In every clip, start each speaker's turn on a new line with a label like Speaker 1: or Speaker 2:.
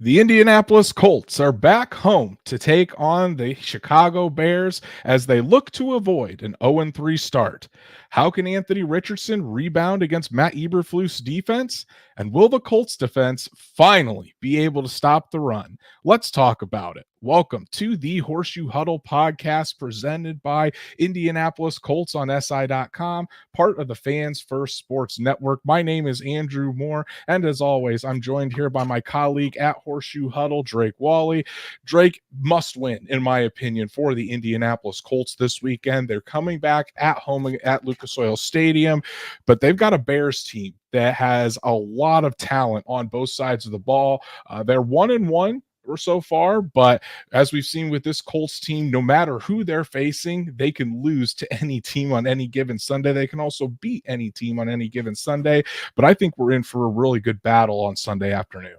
Speaker 1: The Indianapolis Colts are back home to take on the Chicago Bears as they look to avoid an 0-3 start. How can Anthony Richardson rebound against Matt Eberflus's defense? And will the Colts defense finally be able to stop the run? Let's talk about it. Welcome to the Horseshoe Huddle Podcast presented by Indianapolis Colts on SI.com, part of the Fans First Sports Network. My name is Andrew Moore, and as always, I'm joined here by my colleague at Horseshoe Huddle, Drake Wally. Drake must win, in my opinion, for the Indianapolis Colts this weekend. They're coming back at home at Lucas Oil Stadium, but they've got a Bears team that has a lot of talent on both sides of the ball. They're 1-1 or so far, but as we've seen with this Colts team, no matter who they're facing, they can lose to any team on any given Sunday. They can also beat any team on any given Sunday, but I think we're in for a really good battle on Sunday afternoon.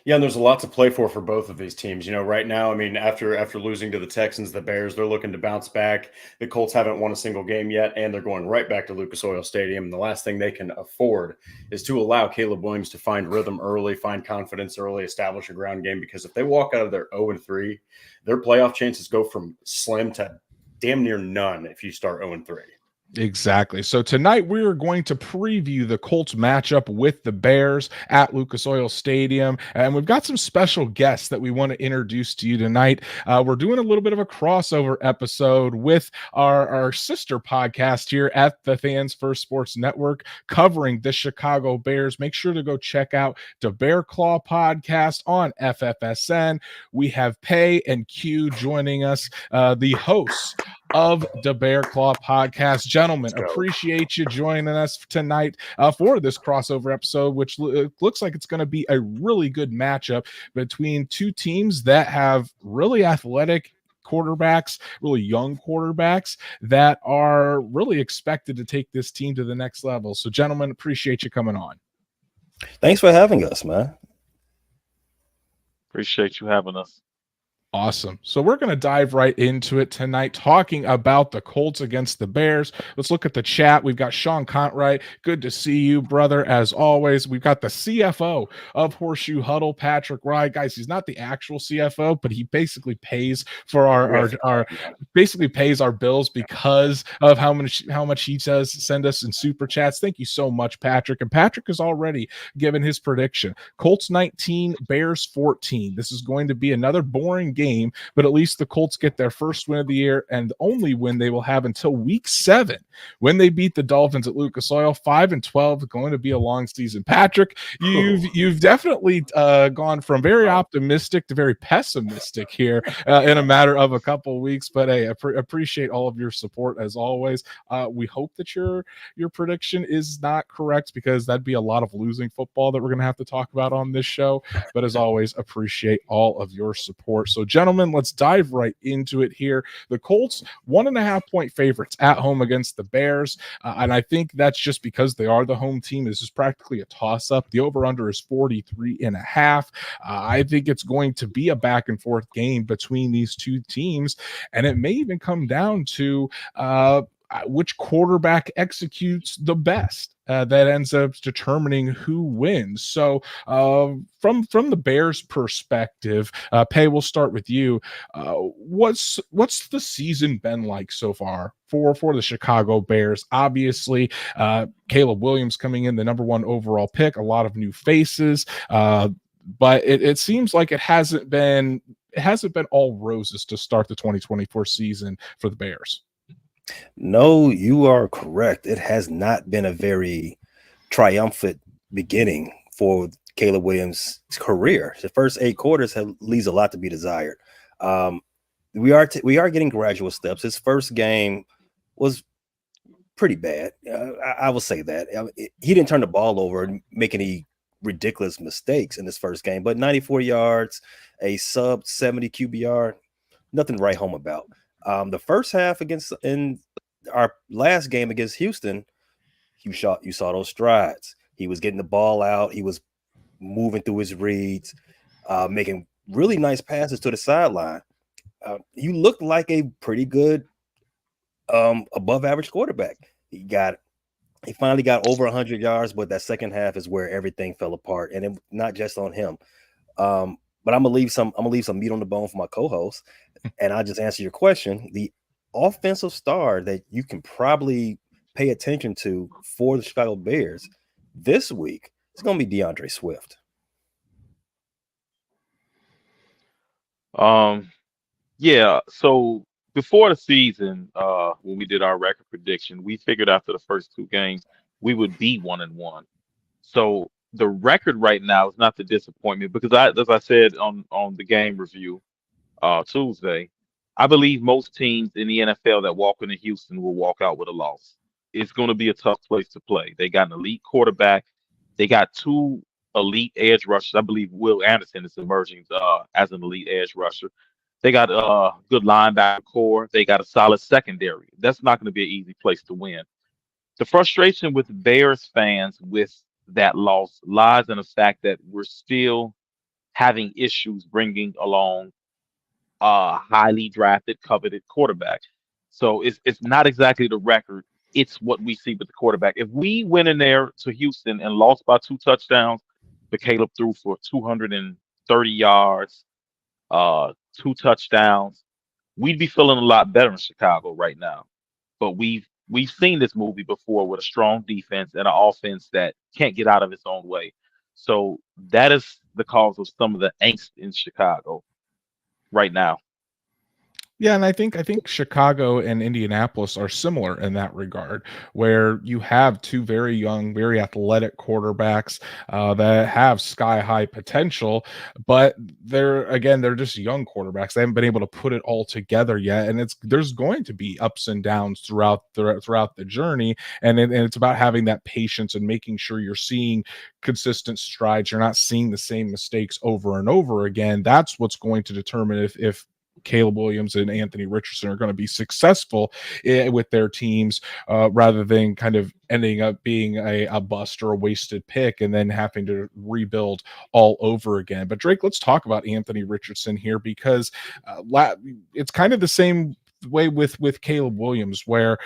Speaker 2: Yeah, and there's a lot to play for both of these teams. You know, right now, I mean, after losing to the Texans, the Bears, they're looking to bounce back. The Colts haven't won a single game yet, and they're going right back to Lucas Oil Stadium. And the last thing they can afford is to allow Caleb Williams to find rhythm early, find confidence early, establish a ground game. Because if they walk out of their 0-3, their playoff chances go from slim to damn near none if you start 0-3.
Speaker 1: Exactly. So tonight we are going to preview the Colts matchup with the Bears at Lucas Oil Stadium. And we've got some special guests that we want to introduce to you tonight. We're doing a little bit of a crossover episode with our sister podcast here at the Fans First Sports Network covering the Chicago Bears. Make sure to go check out the Bear Claw podcast on FFSN. We have Pay and Q joining us, the hosts of the Bear Claw podcast. Gentlemen, appreciate you joining us tonight for this crossover episode, which looks like it's going to be a really good matchup between two teams that have really athletic quarterbacks, really young quarterbacks that are really expected to take this team to the next level. So, gentlemen, appreciate you coming on.
Speaker 3: Thanks for having us, man.
Speaker 4: Appreciate you having us.
Speaker 1: Awesome. So we're going to dive right into it tonight, talking about the Colts against the Bears. Let's look at the chat. We've got Sean Contright. Good to see you, brother, as always. We've got the CFO of Horseshoe Huddle, Patrick Rye. Guys, he's not the actual CFO, but he basically pays for our basically pays our bills because of how much he does send us in super chats. Thank you so much, Patrick. And Patrick has already given his prediction. Colts 19, Bears 14. This is going to be another boring game, but at least the Colts get their first win of the year and the only win they will have until week 7 when they beat the Dolphins at Lucas Oil. 5-12, going to be a long season. Patrick, you've definitely gone from very optimistic to very pessimistic here in a matter of a couple of weeks, but hey, appreciate all of your support as always. We hope that your prediction is not correct, because that'd be a lot of losing football that we're going to have to talk about on this show, but as always, appreciate all of your support. So gentlemen, let's dive right into it here. The Colts, 1.5-point favorites at home against the Bears. And I think that's just because they are the home team. This is practically a toss-up. The over-under is 43.5. I think it's going to be a back-and-forth game between these two teams, and it may even come down to which quarterback executes the best. That ends up determining who wins. So from the Bears' perspective, Pay, we'll start with you. What's the season been like so far for the Chicago Bears? Obviously, Caleb Williams coming in, the number 1 overall pick, a lot of new faces, but it seems like it hasn't been all roses to start the 2024 season for the Bears.
Speaker 3: No, you are correct. It has not been a very triumphant beginning for Caleb Williams' career. The first 8 quarters leaves a lot to be desired. We are getting gradual steps. His first game was pretty bad. I will say that. He didn't turn the ball over and make any ridiculous mistakes in his first game, but 94 yards, a sub 70 QBR, nothing to write home about. The first half in our last game against Houston, you saw those strides. He was getting the ball out. He was moving through his reads, making really nice passes to the sideline. He looked like a pretty good above average quarterback. He finally got over 100 yards, but that second half is where everything fell apart, and it not just on him. but I'm gonna leave some meat on the bone for my co-host, and I'll just answer your question. The offensive star that you can probably pay attention to for the Chicago Bears this week is gonna be DeAndre Swift.
Speaker 4: Yeah. So before the season, when we did our record prediction, we figured after the first two games we would be 1-1. So the record right now is not the disappointment because as I said on the game review Tuesday, I believe most teams in the NFL that walk into Houston will walk out with a loss. It's going to be a tough place to play. They got an elite quarterback. They got two elite edge rushers. I believe Will Anderson is emerging as an elite edge rusher. They got a good linebacker core. They got a solid secondary. That's not going to be an easy place to win. The frustration with Bears fans with that loss lies in the fact that we're still having issues bringing along highly drafted, coveted quarterback. So it's not exactly the record. It's what we see with the quarterback. If we went in there to Houston and lost by 2 touchdowns, but Caleb threw for 230 yards, 2 touchdowns, we'd be feeling a lot better in Chicago right now. But we've seen this movie before with a strong defense and an offense that can't get out of its own way. So that is the cause of some of the angst in Chicago right now.
Speaker 1: Yeah, and I think Chicago and Indianapolis are similar in that regard, where you have two very young, very athletic quarterbacks that have sky high potential, but they're just young quarterbacks. They haven't been able to put it all together yet, and there's going to be ups and downs throughout the journey, and it's about having that patience and making sure you're seeing consistent strides. You're not seeing the same mistakes over and over again. That's what's going to determine if Caleb Williams and Anthony Richardson are going to be successful with their teams rather than kind of ending up being a bust or a wasted pick and then having to rebuild all over again. But Drake, let's talk about Anthony Richardson here because it's kind of the same way with Caleb Williams, where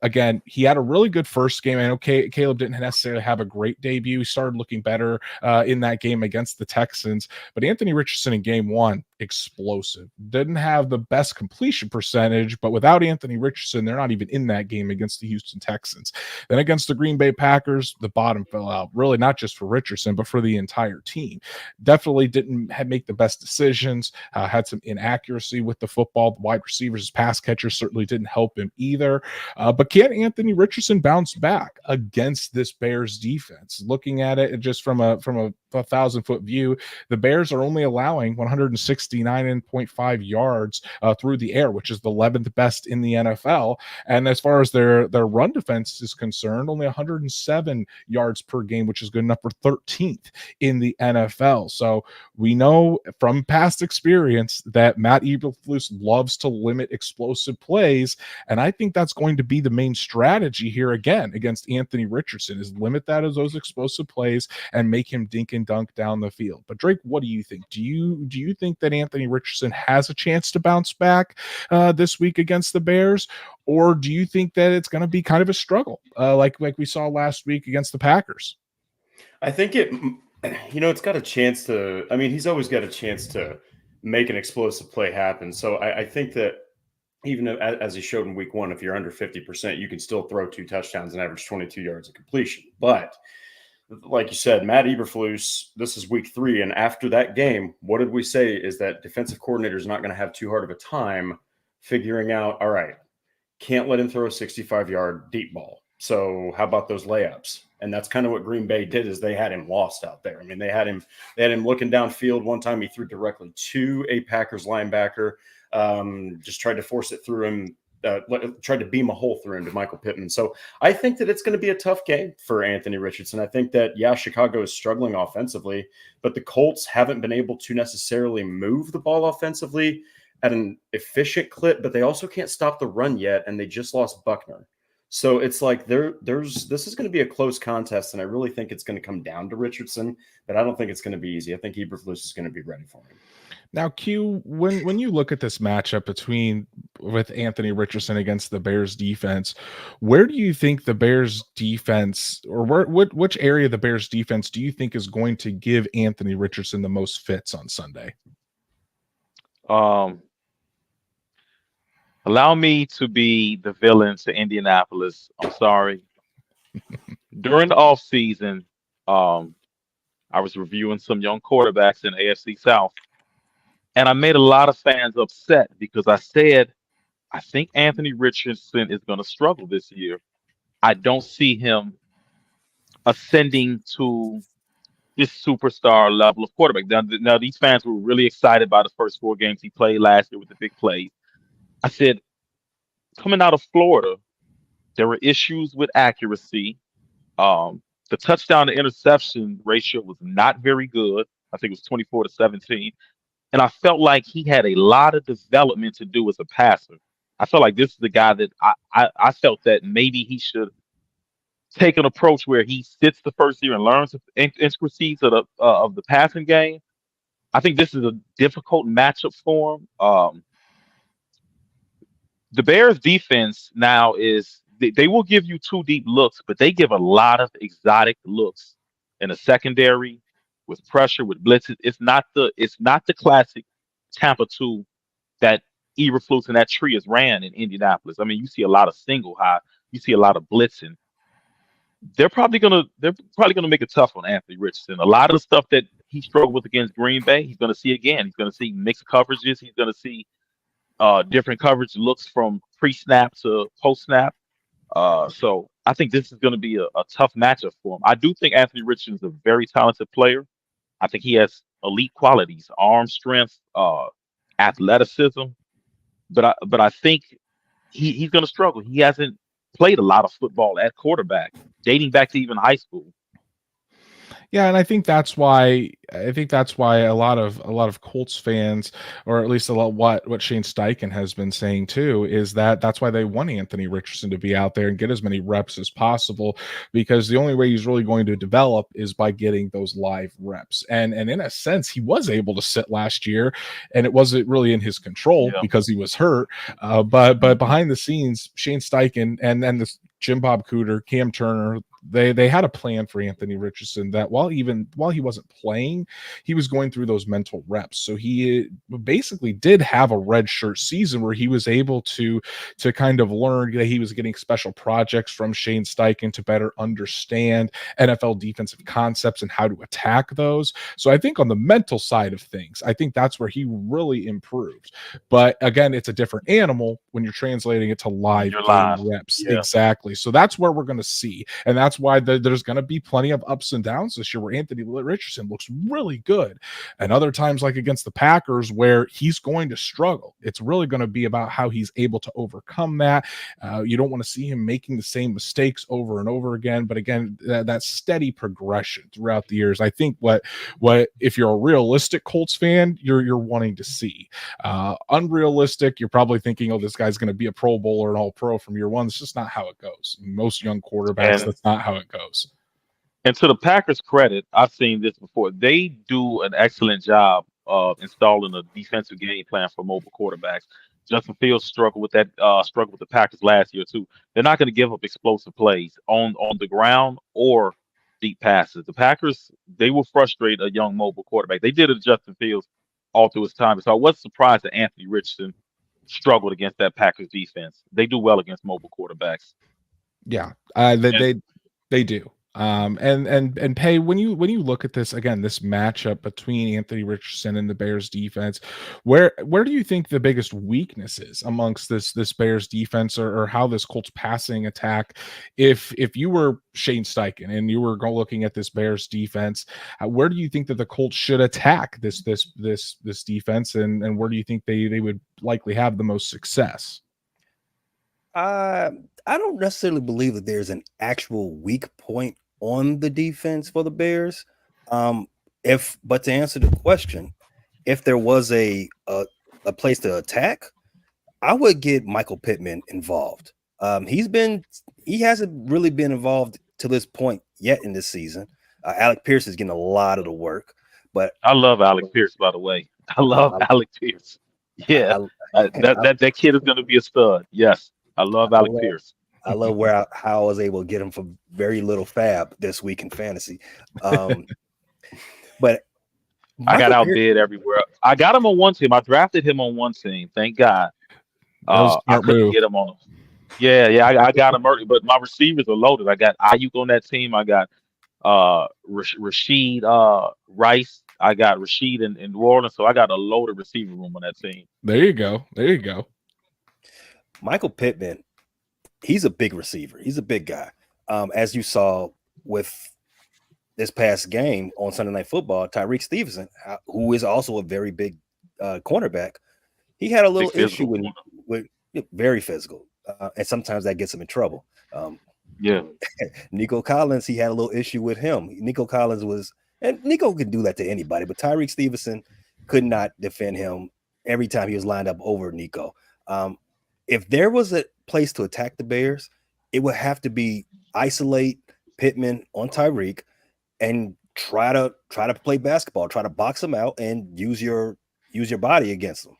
Speaker 1: again, he had a really good first game. I know Caleb didn't necessarily have a great debut. He started looking better in that game against the Texans, but Anthony Richardson in game one, explosive. Didn't have the best completion percentage, but without Anthony Richardson, they're not even in that game against the Houston Texans. Then against the Green Bay Packers, the bottom fell out, really not just for Richardson, but for the entire team. Definitely didn't make the best decisions, had some inaccuracy with the football. The wide receivers, pass catchers certainly didn't help him either. But can Anthony Richardson bounce back against this Bears defense? Looking at it just from a 1,000-foot view, the Bears are only allowing 169.5 yards through the air, which is the 11th best in the NFL. And as far as their run defense is concerned, only 107 yards per game, which is good enough for 13th in the NFL. So we know from past experience that Matt Eberflus loves to limit explosive plays, and I think that's going to be the main strategy here again against Anthony Richardson, is limit that as those explosive plays and make him dink and dunk down the field. But Drake, what do you think? Do you think that Anthony Richardson has a chance to bounce back this week against the Bears, or do you think that it's going to be kind of a struggle like we saw last week against the Packers?
Speaker 2: I think it's got a chance to. I mean, he's always got a chance to make an explosive play happen. So I think that even as he showed in week one, if you're under 50%, you can still throw 2 touchdowns and average 22 yards of completion. But like you said, Matt Eberflus, this is week 3. And after that game, what did we say is that defensive coordinator is not going to have too hard of a time figuring out, all right, can't let him throw a 65-yard deep ball. So how about those layups? And that's kind of what Green Bay did, is they had him lost out there. I mean, they had him looking downfield. One time he threw directly to a Packers linebacker, just tried to force it through him, tried to beam a hole through him to Michael Pittman. So I think that it's going to be a tough game for Anthony Richardson. I think that, Chicago is struggling offensively, but the Colts haven't been able to necessarily move the ball offensively at an efficient clip, but they also can't stop the run yet, and they just lost Buckner. So it's like this is going to be a close contest, and I really think it's going to come down to Richardson, but I don't think it's going to be easy. I think Eberflus is going to be ready for him.
Speaker 1: Now, Q, when you look at this matchup with Anthony Richardson against the Bears defense, where do you think the Bears defense, or which area of the Bears defense do you think is going to give Anthony Richardson the most fits on Sunday?
Speaker 4: Allow me to be the villain to Indianapolis. I'm sorry. During the offseason, I was reviewing some young quarterbacks in AFC South. And I made a lot of fans upset because I said, I think Anthony Richardson is going to struggle this year. I don't see him ascending to this superstar level of quarterback. Now, these fans were really excited by the first 4 games he played last year with the big plays. I said, coming out of Florida, there were issues with accuracy. The touchdown to interception ratio was not very good. I think it was 24-17. And I felt like he had a lot of development to do as a passer. I felt like this is the guy that I felt that maybe he should take an approach where he sits the first year and learns the intricacies of the passing game. I think this is a difficult matchup for him. The Bears defense now is they will give you 2 deep looks, but they give a lot of exotic looks in the secondary with pressure, with blitzes. It's not the classic Tampa 2 that Eberflus and that tree has ran in Indianapolis. I mean, you see a lot of single high, you see a lot of blitzing. They're probably gonna make it tough on Anthony Richardson. A lot of the stuff that he struggled with against Green Bay, he's gonna see again. He's gonna see mixed coverages. He's gonna see different coverage looks from pre-snap to post-snap. So I think this is going to be a tough matchup for him. I do think Anthony Richardson is a very talented player. I think he has elite qualities, arm strength, athleticism. But I think he's going to struggle. He hasn't played a lot of football at quarterback, dating back to even high school.
Speaker 1: Yeah, and I think that's why a lot of Colts fans, or at least what Shane Steichen has been saying too, is that's why they want Anthony Richardson to be out there and get as many reps as possible, because the only way he's really going to develop is by getting those live reps. And in a sense, he was able to sit last year, and it wasn't really in his control because he was hurt. But behind the scenes, Shane Steichen and then this Jim Bob Cooter, Cam Turner, they had a plan for Anthony Richardson that while he wasn't playing, he was going through those mental reps. So he basically did have a red shirt season where he was able to kind of learn that he was getting special projects from Shane Steichen to better understand NFL defensive concepts and how to attack those. So I think on the mental side of things, I think that's where he really improved. But again, it's a different animal when you're translating it to live reps. Yeah. Exactly. So that's where we're going to see. And that's why there's going to be plenty of ups and downs this year where Anthony Richardson looks really good, and other times like against the Packers where he's going to struggle. It's really going to be about how he's able to overcome that. You don't want to see him making the same mistakes over and over again, but again, that steady progression throughout the years, I think what if you're a realistic Colts fan, you're wanting to see. Unrealistic, you're probably thinking, oh, this guy's going to be a Pro Bowler and All Pro from year one. It's just not how it goes. Most young quarterbacks, that's not how it goes.
Speaker 4: And to the Packers' credit, I've seen this before. They do an excellent job of installing a defensive game plan for mobile quarterbacks. Justin Fields struggled with the Packers last year too. They're not going to give up explosive plays on the ground or deep passes. The Packers, they will frustrate a young mobile quarterback. They did it to Justin Fields all through his time. So I was surprised that Anthony Richardson struggled against that Packers defense. They do well against mobile quarterbacks.
Speaker 1: Yeah, they do. And Pay, when you look at this again, this matchup between Anthony Richardson and the Bears defense, where do you think the biggest weakness is amongst this Bears defense, or how this Colts passing attack? If you were Shane Steichen and you were looking at this Bears defense, where do you think that the Colts should attack this defense, and where do you think they would likely have the most success?
Speaker 3: I don't necessarily believe that there's an actual weak point on the defense for the Bears. But to answer the question, if there was a place to attack, I would get Michael Pittman involved. He hasn't really been involved to this point yet in this season. Alec Pierce is getting a lot of the work, but
Speaker 4: I love Alec Pierce, by the way. I love Alec Pierce. Yeah, that kid is going to be a stud. Yes, I love Alec Pierce.
Speaker 3: I love how I was able to get him for very little fab this week in fantasy. But
Speaker 4: I got outbid everywhere. I got him on one team. I drafted him on one team. Thank God. I couldn't get him on. Yeah. I got him early, but my receivers are loaded. I got Ayuk on that team. I got Rashid Rice. I got Rashid in New Orleans. So I got a loaded receiver room on that team.
Speaker 1: There you go.
Speaker 3: Michael Pittman, he's a big receiver. He's a big guy. As you saw with this past game on Sunday Night Football, Tyreek Stevenson, who is also a very big cornerback, he had a little issue with very physical, and sometimes that gets him in trouble. Nico Collins, he had a little issue with him. Nico Collins and Nico can do that to anybody, but Tyreek Stevenson could not defend him every time he was lined up over Nico. If there was a place to attack the Bears, it would have to be isolate Pittman on Tyreek and try to play basketball, try to box him out and use your body against him.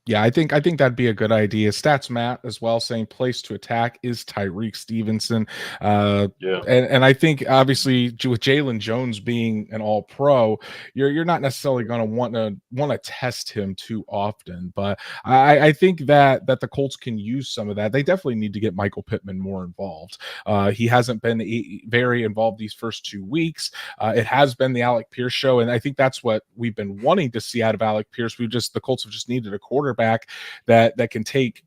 Speaker 1: Yeah, I think that'd be a good idea. Stats Matt as well saying place to attack is Tyreek Stevenson. And I think obviously with Jalen Jones being an all-pro, you're not necessarily going to want to test him too often. But I think that the Colts can use some of that. They definitely need to get Michael Pittman more involved. He hasn't been very involved these first 2 weeks. It has been the Alec Pierce show, and I think that's what we've been wanting to see out of Alec Pierce. The Colts have just needed a quarterback that can take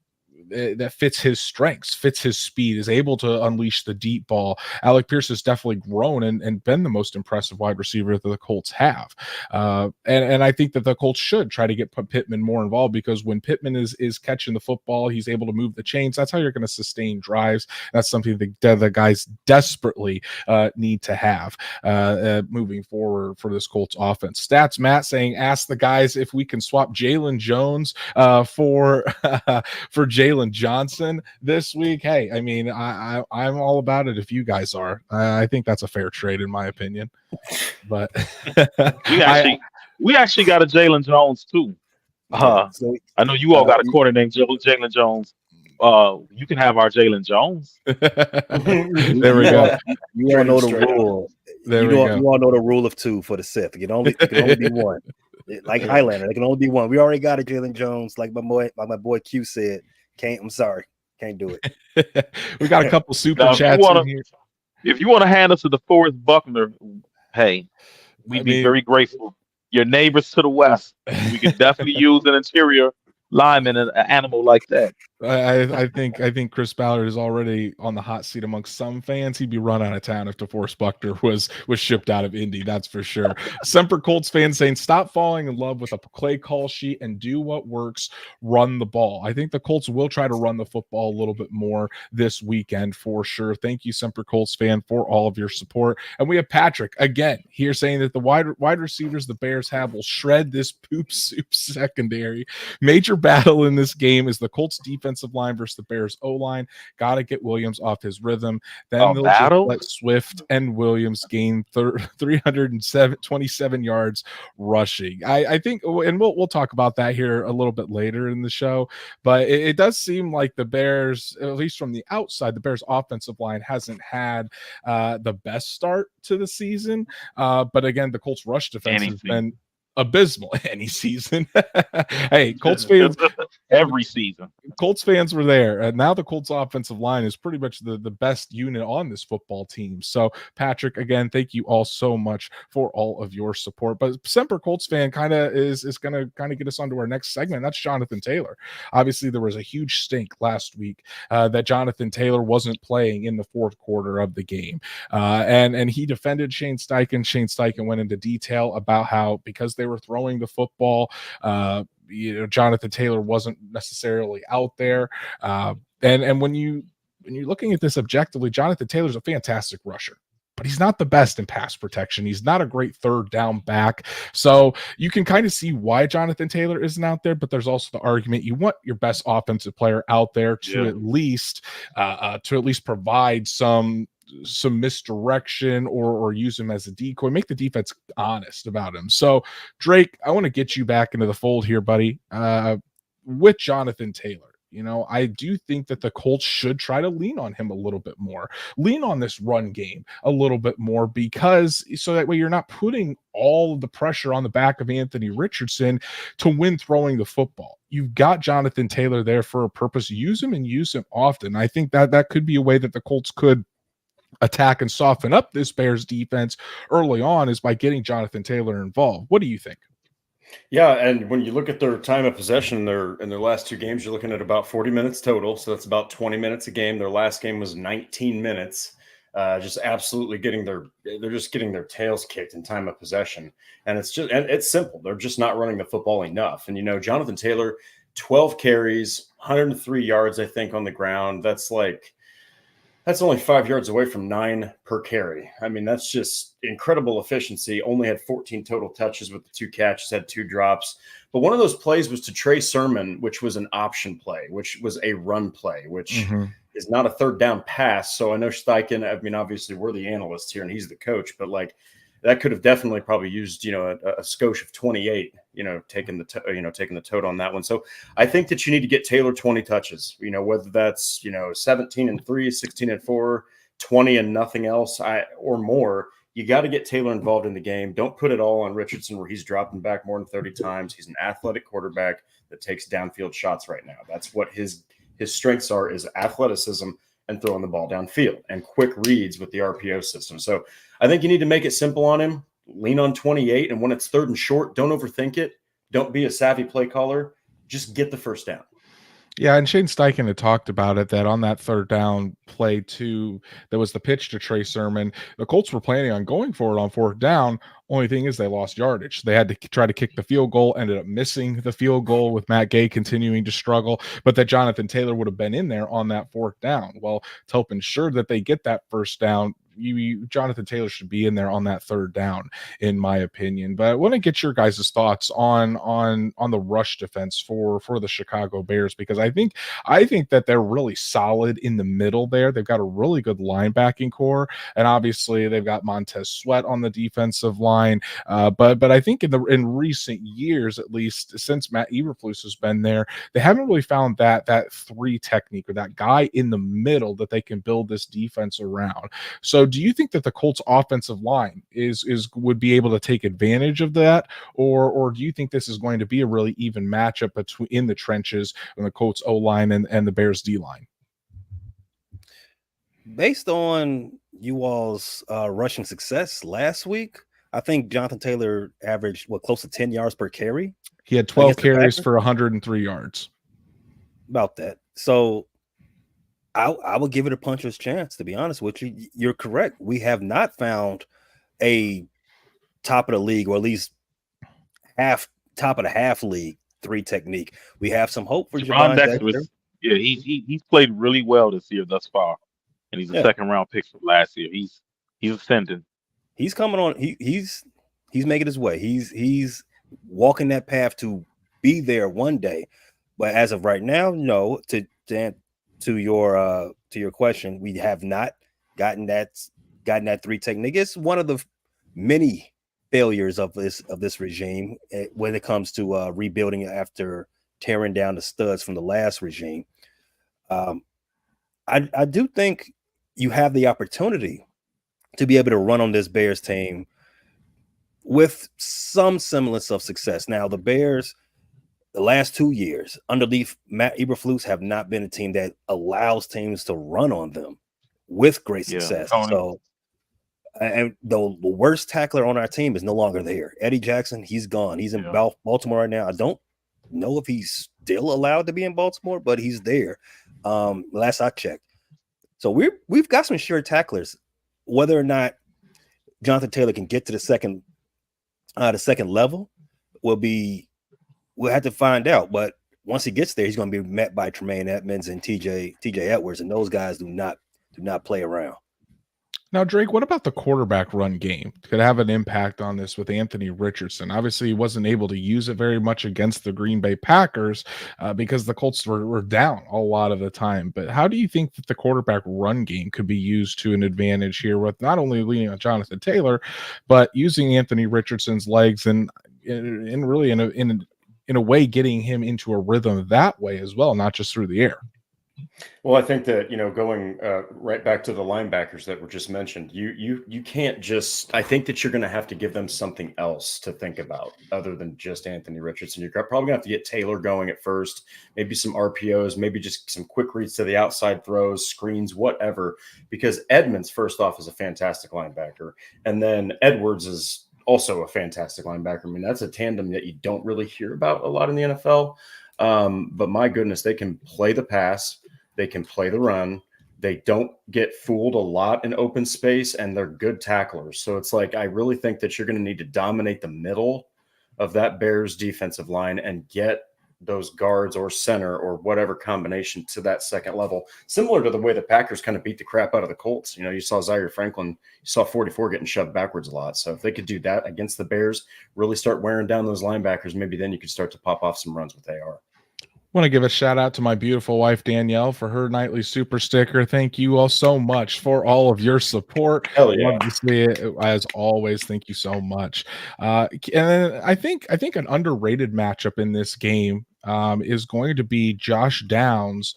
Speaker 1: that fits his strengths, fits his speed, is able to unleash the deep ball. Alec Pierce has definitely grown and been the most impressive wide receiver that the Colts have. And I think that the Colts should try to get Pittman more involved, because when Pittman is catching the football, he's able to move the chains. That's how you're going to sustain drives. That's something that the guys desperately need to have moving forward for this Colts offense. Stats Matt saying, ask the guys if we can swap Jalen Jones for Jalen Johnson this week. Hey, I mean, I'm all about it if you guys are. I think that's a fair trade in my opinion. But we actually got a Jalen Jones too. I know you all got a corner named Jalen Jones. You can have our Jalen Jones. There we go.
Speaker 3: You all know the rule. You all know the rule of two for the Sith. It can only be one. Like Highlander, it can only be one. We already got a Jalen Jones, like my boy Q said. I'm sorry, can't do it.
Speaker 1: We got a couple super chats in here.
Speaker 4: If you want to hand us to the Forrest Buckner, hey, we'd be very grateful. Your neighbors to the west, we could definitely use an interior lineman, an animal like that.
Speaker 1: I think Chris Ballard is already on the hot seat amongst some fans. He'd be run out of town if DeForest Buckner was shipped out of Indy, that's for sure. Semper Colts fans saying, stop falling in love with a play call sheet and do what works, run the ball. I think the Colts will try to run the football a little bit more this weekend for sure. Thank you, Semper Colts fan, for all of your support. And we have Patrick again here saying that the wide receivers the Bears have will shred this poop soup secondary. Major battle in this game is the Colts defensive line versus the Bears O-line. Got to get Williams off his rhythm. Then they'll just let Swift and Williams gain 327 yards rushing. I think, and we'll talk about that here a little bit later in the show, but it does seem like the Bears, at least from the outside, the Bears offensive line hasn't had the best start to the season. But again, the Colts rush defense has been abysmal any season. Hey, Colts fans,
Speaker 4: every season.
Speaker 1: Colts fans were there, and now the Colts offensive line is pretty much the best unit on this football team. So, Patrick, again, thank you all so much for all of your support. But Semper Colts fan kind of is going to kind of get us onto our next segment. That's Jonathan Taylor. Obviously, there was a huge stink last week that Jonathan Taylor wasn't playing in the fourth quarter of the game, and he defended Shane Steichen. Shane Steichen went into detail about how, because they were throwing the football, Jonathan Taylor wasn't necessarily out there. And when you're looking at this objectively, Jonathan Taylor's a fantastic rusher, but he's not the best in pass protection. He's not a great third down back. So you can kind of see why Jonathan Taylor isn't out there, but there's also the argument you want your best offensive player out there to at least provide some some misdirection or use him as a decoy. Make the defense honest about him. So, Drake, I want to get you back into the fold here, buddy. With Jonathan Taylor, I do think that the Colts should try to lean on him a little bit more, lean on this run game a little bit more, because so that way you're not putting all of the pressure on the back of Anthony Richardson to win throwing the football. You've got Jonathan Taylor there for a purpose. Use him and use him often. I think that could be a way that the Colts could attack and soften up this Bears defense early on, is by getting Jonathan Taylor involved. What do you think?
Speaker 2: Yeah, and when you look at their time of possession, in their last 2 games, you're looking at about 40 minutes total. So that's about 20 minutes a game. Their last game was 19 minutes. Just absolutely they're just getting their tails kicked in time of possession. And it's simple. They're just not running the football enough. And Jonathan Taylor, 12 carries, 103 yards, I think, on the ground. That's only 5 yards away from 9 per carry. I mean, that's just incredible efficiency. Only had 14 total touches with the 2 catches, had 2 drops. But one of those plays was to Trey Sermon, which was an option play, which was a run play, which is not a third down pass. So I know Steichen, obviously we're the analysts here and he's the coach, but that could have definitely probably used, a skosh of 28, taking the total on that one. So I think that you need to get Taylor 20 touches, whether that's, 17-3, 16-4, 20 and nothing else or more. You got to get Taylor involved in the game. Don't put it all on Richardson where he's dropping back more than 30 times. He's an athletic quarterback that takes downfield shots right now. That's what his strengths are, is athleticism and throwing the ball downfield and quick reads with the RPO system. So I think you need to make it simple on him. Lean on 28, and when it's 3rd and short, don't overthink it. Don't be a savvy play caller. Just get the first down.
Speaker 1: Yeah, and Shane Steichen had talked about it, that on that 3rd down play too, there was the pitch to Trey Sermon. The Colts were planning on going for it on 4th down. Only thing is they lost yardage. They had to try to kick the field goal, ended up missing the field goal with Matt Gay continuing to struggle, but that Jonathan Taylor would have been in there on that 4th down. Well, to help ensure that they get that first down, Jonathan Taylor should be in there on that 3rd down, in my opinion. But I want to get your guys' thoughts on the rush defense for the Chicago Bears, because I think that they're really solid in the middle there. They've got a really good linebacking core, and obviously they've got Montez Sweat on the defensive line. But I think in recent years, at least since Matt Eberflus has been there, they haven't really found that 3 technique, or that guy in the middle that they can build this defense around. So do you think that the Colts offensive line would be able to take advantage of that? Or do you think this is going to be a really even matchup in the trenches in the Colts O-line and the Bears D-line?
Speaker 3: Based on you all's rushing success last week, I think Jonathan Taylor averaged close to 10 yards per carry.
Speaker 1: He had 12 carries for 103 yards.
Speaker 3: About that. So I would give it a puncher's chance, to be honest with you. You're correct. We have not found a top of the league, or at least top of the half league 3 technique. We have some hope for Javon Dexter.
Speaker 4: Yeah, he's played really well this year thus far, and he's a 2nd round pick from last year. He's ascending. He's
Speaker 3: coming on. He's making his way. He's walking that path to be there one day. But as of right now, no. To your question, we have not gotten that 3 technique. It's one of the many failures of this regime when it comes to rebuilding after tearing down the studs from the last regime. I do think you have the opportunity to be able to run on this Bears team with some semblance of success. Now, the Bears, the last 2 years underneath Matt Eberflus, have not been a team that allows teams to run on them with great success. So, and the worst tackler on our team is no longer there. Eddie Jackson, he's gone. He's in Baltimore right now. I don't know if he's still allowed to be in Baltimore, but he's there. Last I checked. So we've got some sure tacklers. Whether or not Jonathan Taylor can get to the second level we'll have to find out. But once he gets there, he's going to be met by Tremaine Edmonds and TJ Edwards, and those guys do not play around.
Speaker 1: Now, Drake, what about the quarterback run game? Could have an impact on this with Anthony Richardson. Obviously, he wasn't able to use it very much against the Green Bay Packers because the Colts were down a lot of the time. But how do you think that the quarterback run game could be used to an advantage here with not only leaning on Jonathan Taylor, but using Anthony Richardson's legs and really in a way getting him into a rhythm that way as well, not just through the air?
Speaker 2: Well, I think that, going right back to the linebackers that were just mentioned, you can't just, I think that you're going to have to give them something else to think about other than just Anthony Richardson. You're probably going to have to get Taylor going at first, maybe some RPOs, maybe just some quick reads to the outside throws, screens, whatever, because Edmonds, first off, is a fantastic linebacker. And then Edwards is also a fantastic linebacker. I mean, that's a tandem that you don't really hear about a lot in the NFL. But my goodness, they can play the pass. They can play the run. They don't get fooled a lot in open space, and they're good tacklers. So it's like, I really think that you're going to need to dominate the middle of that Bears defensive line and get those guards or center or whatever combination to that second level, similar to the way the Packers kind of beat the crap out of the Colts. You saw Zaire Franklin, you saw 44 getting shoved backwards a lot. So if they could do that against the Bears, really start wearing down those linebackers, maybe then you could start to pop off some runs with AR.
Speaker 1: Want to give a shout out to my beautiful wife Danielle for her nightly super sticker. Thank you all so much for all of your support.
Speaker 2: Hell yeah.
Speaker 1: Love to see it as always. Thank you so much. And then I think an underrated matchup in this game is going to be Josh Downs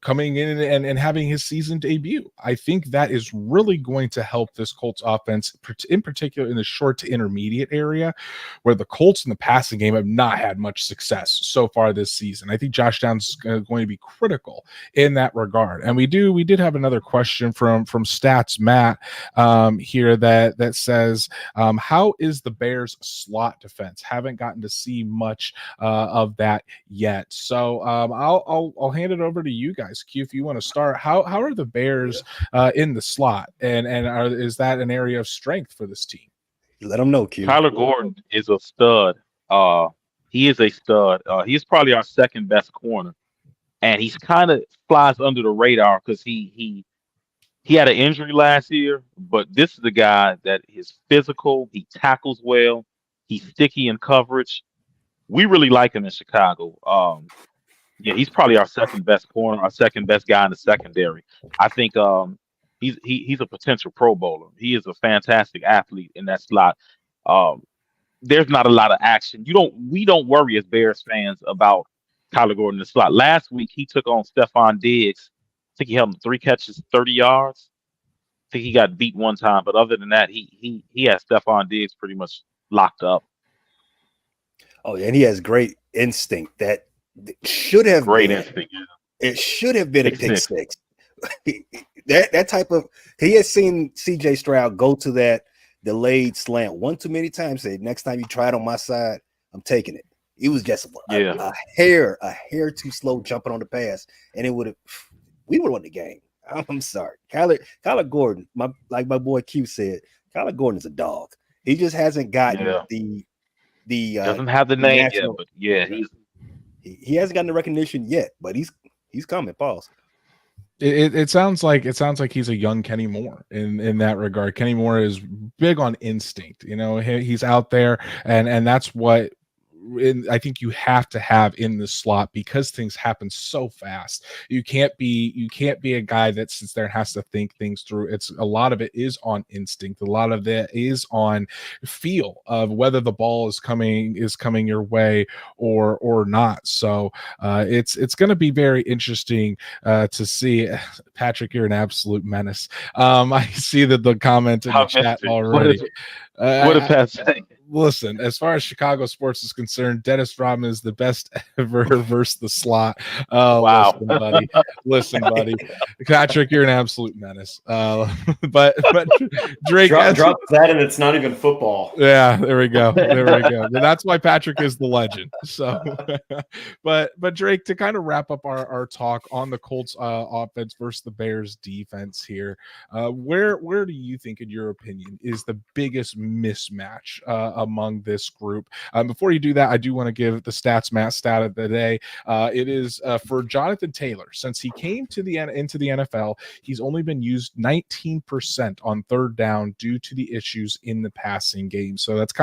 Speaker 1: coming in and having his season debut. I think that is really going to help this Colts offense, in particular in the short to intermediate area, where the Colts in the passing game have not had much success so far this season. I think Josh Downs is going to be critical in that regard. And we did have another question from Stats Matt here that says, how is the Bears slot defense? Haven't gotten to see much of that yet. So I'll hand it over to you guys. Q, if you want to start, how are the Bears in the slot, and is that an area of strength for this team?
Speaker 3: Let them know, Q.
Speaker 4: Kyler Gordon is a stud. He is a stud. He's probably our second best corner, and he's kind of flies under the radar because he had an injury last year, but this is the guy that is physical. He tackles well. He's sticky in coverage. We really like him in Chicago. Yeah, he's probably our second best corner, our second best guy in the secondary. I think he's a potential Pro Bowler. He is a fantastic athlete in that slot. There's not a lot of action. We don't worry as Bears fans about Kyler Gordon in the slot. Last week he took on Stephon Diggs. I think he held him 3 catches, 30 yards. I think he got beat one time, but other than that, he has Stephon Diggs pretty much locked up.
Speaker 3: Oh, and he has great instinct. That should have
Speaker 4: great
Speaker 3: been,
Speaker 4: instinct.
Speaker 3: It should have been a pick six. that type of, he has seen CJ Stroud go to that delayed slant one too many times. Say, next time you try it on my side, I'm taking it. It was just a hair too slow jumping on the pass, and we would have won the game. I'm sorry, Kyler Gordon. Like my boy Q said, Kyler Gordon is a dog. He just hasn't gotten the
Speaker 4: doesn't have the name yet, but
Speaker 3: he hasn't gotten the recognition yet, but he's coming. Pause.
Speaker 1: It sounds like he's a young Kenny Moore in that regard. Kenny Moore is big on instinct. He's out there, and that's what I think you have to have in the slot, because things happen so fast. You can't be a guy that sits there and has to think things through. It's a lot of it is on instinct. A lot of it is on feel of whether the ball is coming your way or not. So it's going to be very interesting to see. Patrick, you're an absolute menace. I see that the comment in the chat already.
Speaker 4: What did Pat say?
Speaker 1: Listen, as far as Chicago sports is concerned, Dennis Rodman is the best ever versus the slot.
Speaker 4: Wow.
Speaker 1: Listen, buddy. Patrick, you're an absolute menace. But Drake,
Speaker 2: drop that, and it's not even football.
Speaker 1: Yeah, there we go. That's why Patrick is the legend. So, but Drake, to kind of wrap up our talk on the Colts offense versus the Bears defense here, where do you think, in your opinion, is the biggest mismatch among this group. Before you do that, I do want to give the stats Matt stat of the day. It is for Jonathan Taylor. Since he came to into the NFL, he's only been used 19% on third down due to the issues in the passing game. So that's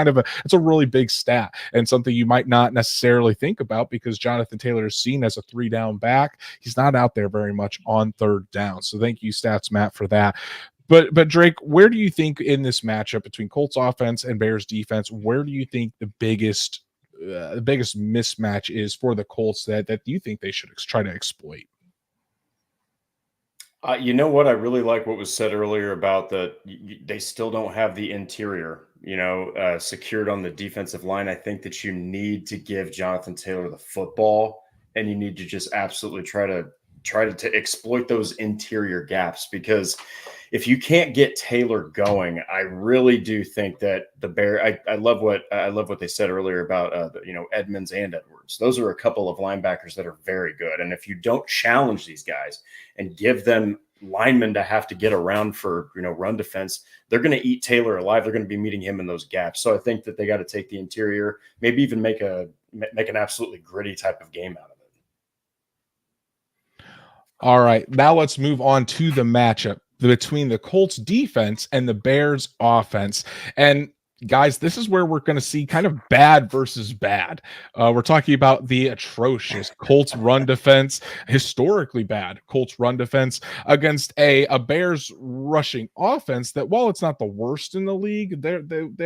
Speaker 1: it's a really big stat and something you might not necessarily think about because Jonathan Taylor is seen as a 3-down back. He's not out there very much on third down. So thank you, stats Matt, for that. But Drake, where do you think in this matchup between Colts offense and Bears defense, where do you think the biggest mismatch is for the Colts that you think they should try to exploit?
Speaker 2: You know what? I really like what was said earlier about they still don't have the interior, secured on the defensive line. I think that you need to give Jonathan Taylor the football, and you need to just absolutely try to exploit those interior gaps, because if you can't get Taylor going, I really do think that the Bears. I love what they said earlier about Edmonds and Edwards. Those are a couple of linebackers that are very good, and if you don't challenge these guys and give them linemen to have to get around for run defense, they're going to eat Taylor alive. They're going to be meeting him in those gaps. So I think that they got to take the interior, maybe even make an absolutely gritty type of game out of it.
Speaker 1: All right, now let's move on to the matchup between the Colts defense and the Bears offense. And guys, this is where we're going to see kind of bad versus bad. We're talking about the atrocious Colts run defense, historically bad Colts run defense against a Bears rushing offense that, while it's not the worst in the league, they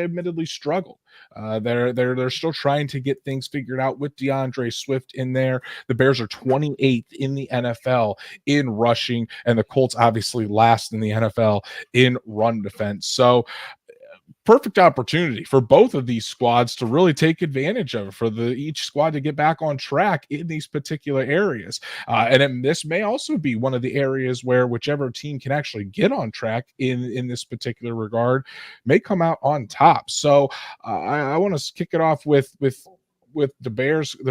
Speaker 1: admittedly struggle. They're still trying to get things figured out with DeAndre Swift in there. The Bears are 28th in the NFL in rushing, and the Colts obviously last in the NFL in run defense. So perfect opportunity for both of these squads to really take advantage of, for each squad to get back on track in these particular areas. This may also be one of the areas where whichever team can actually get on track in this particular regard may come out on top. So I want to kick it off with the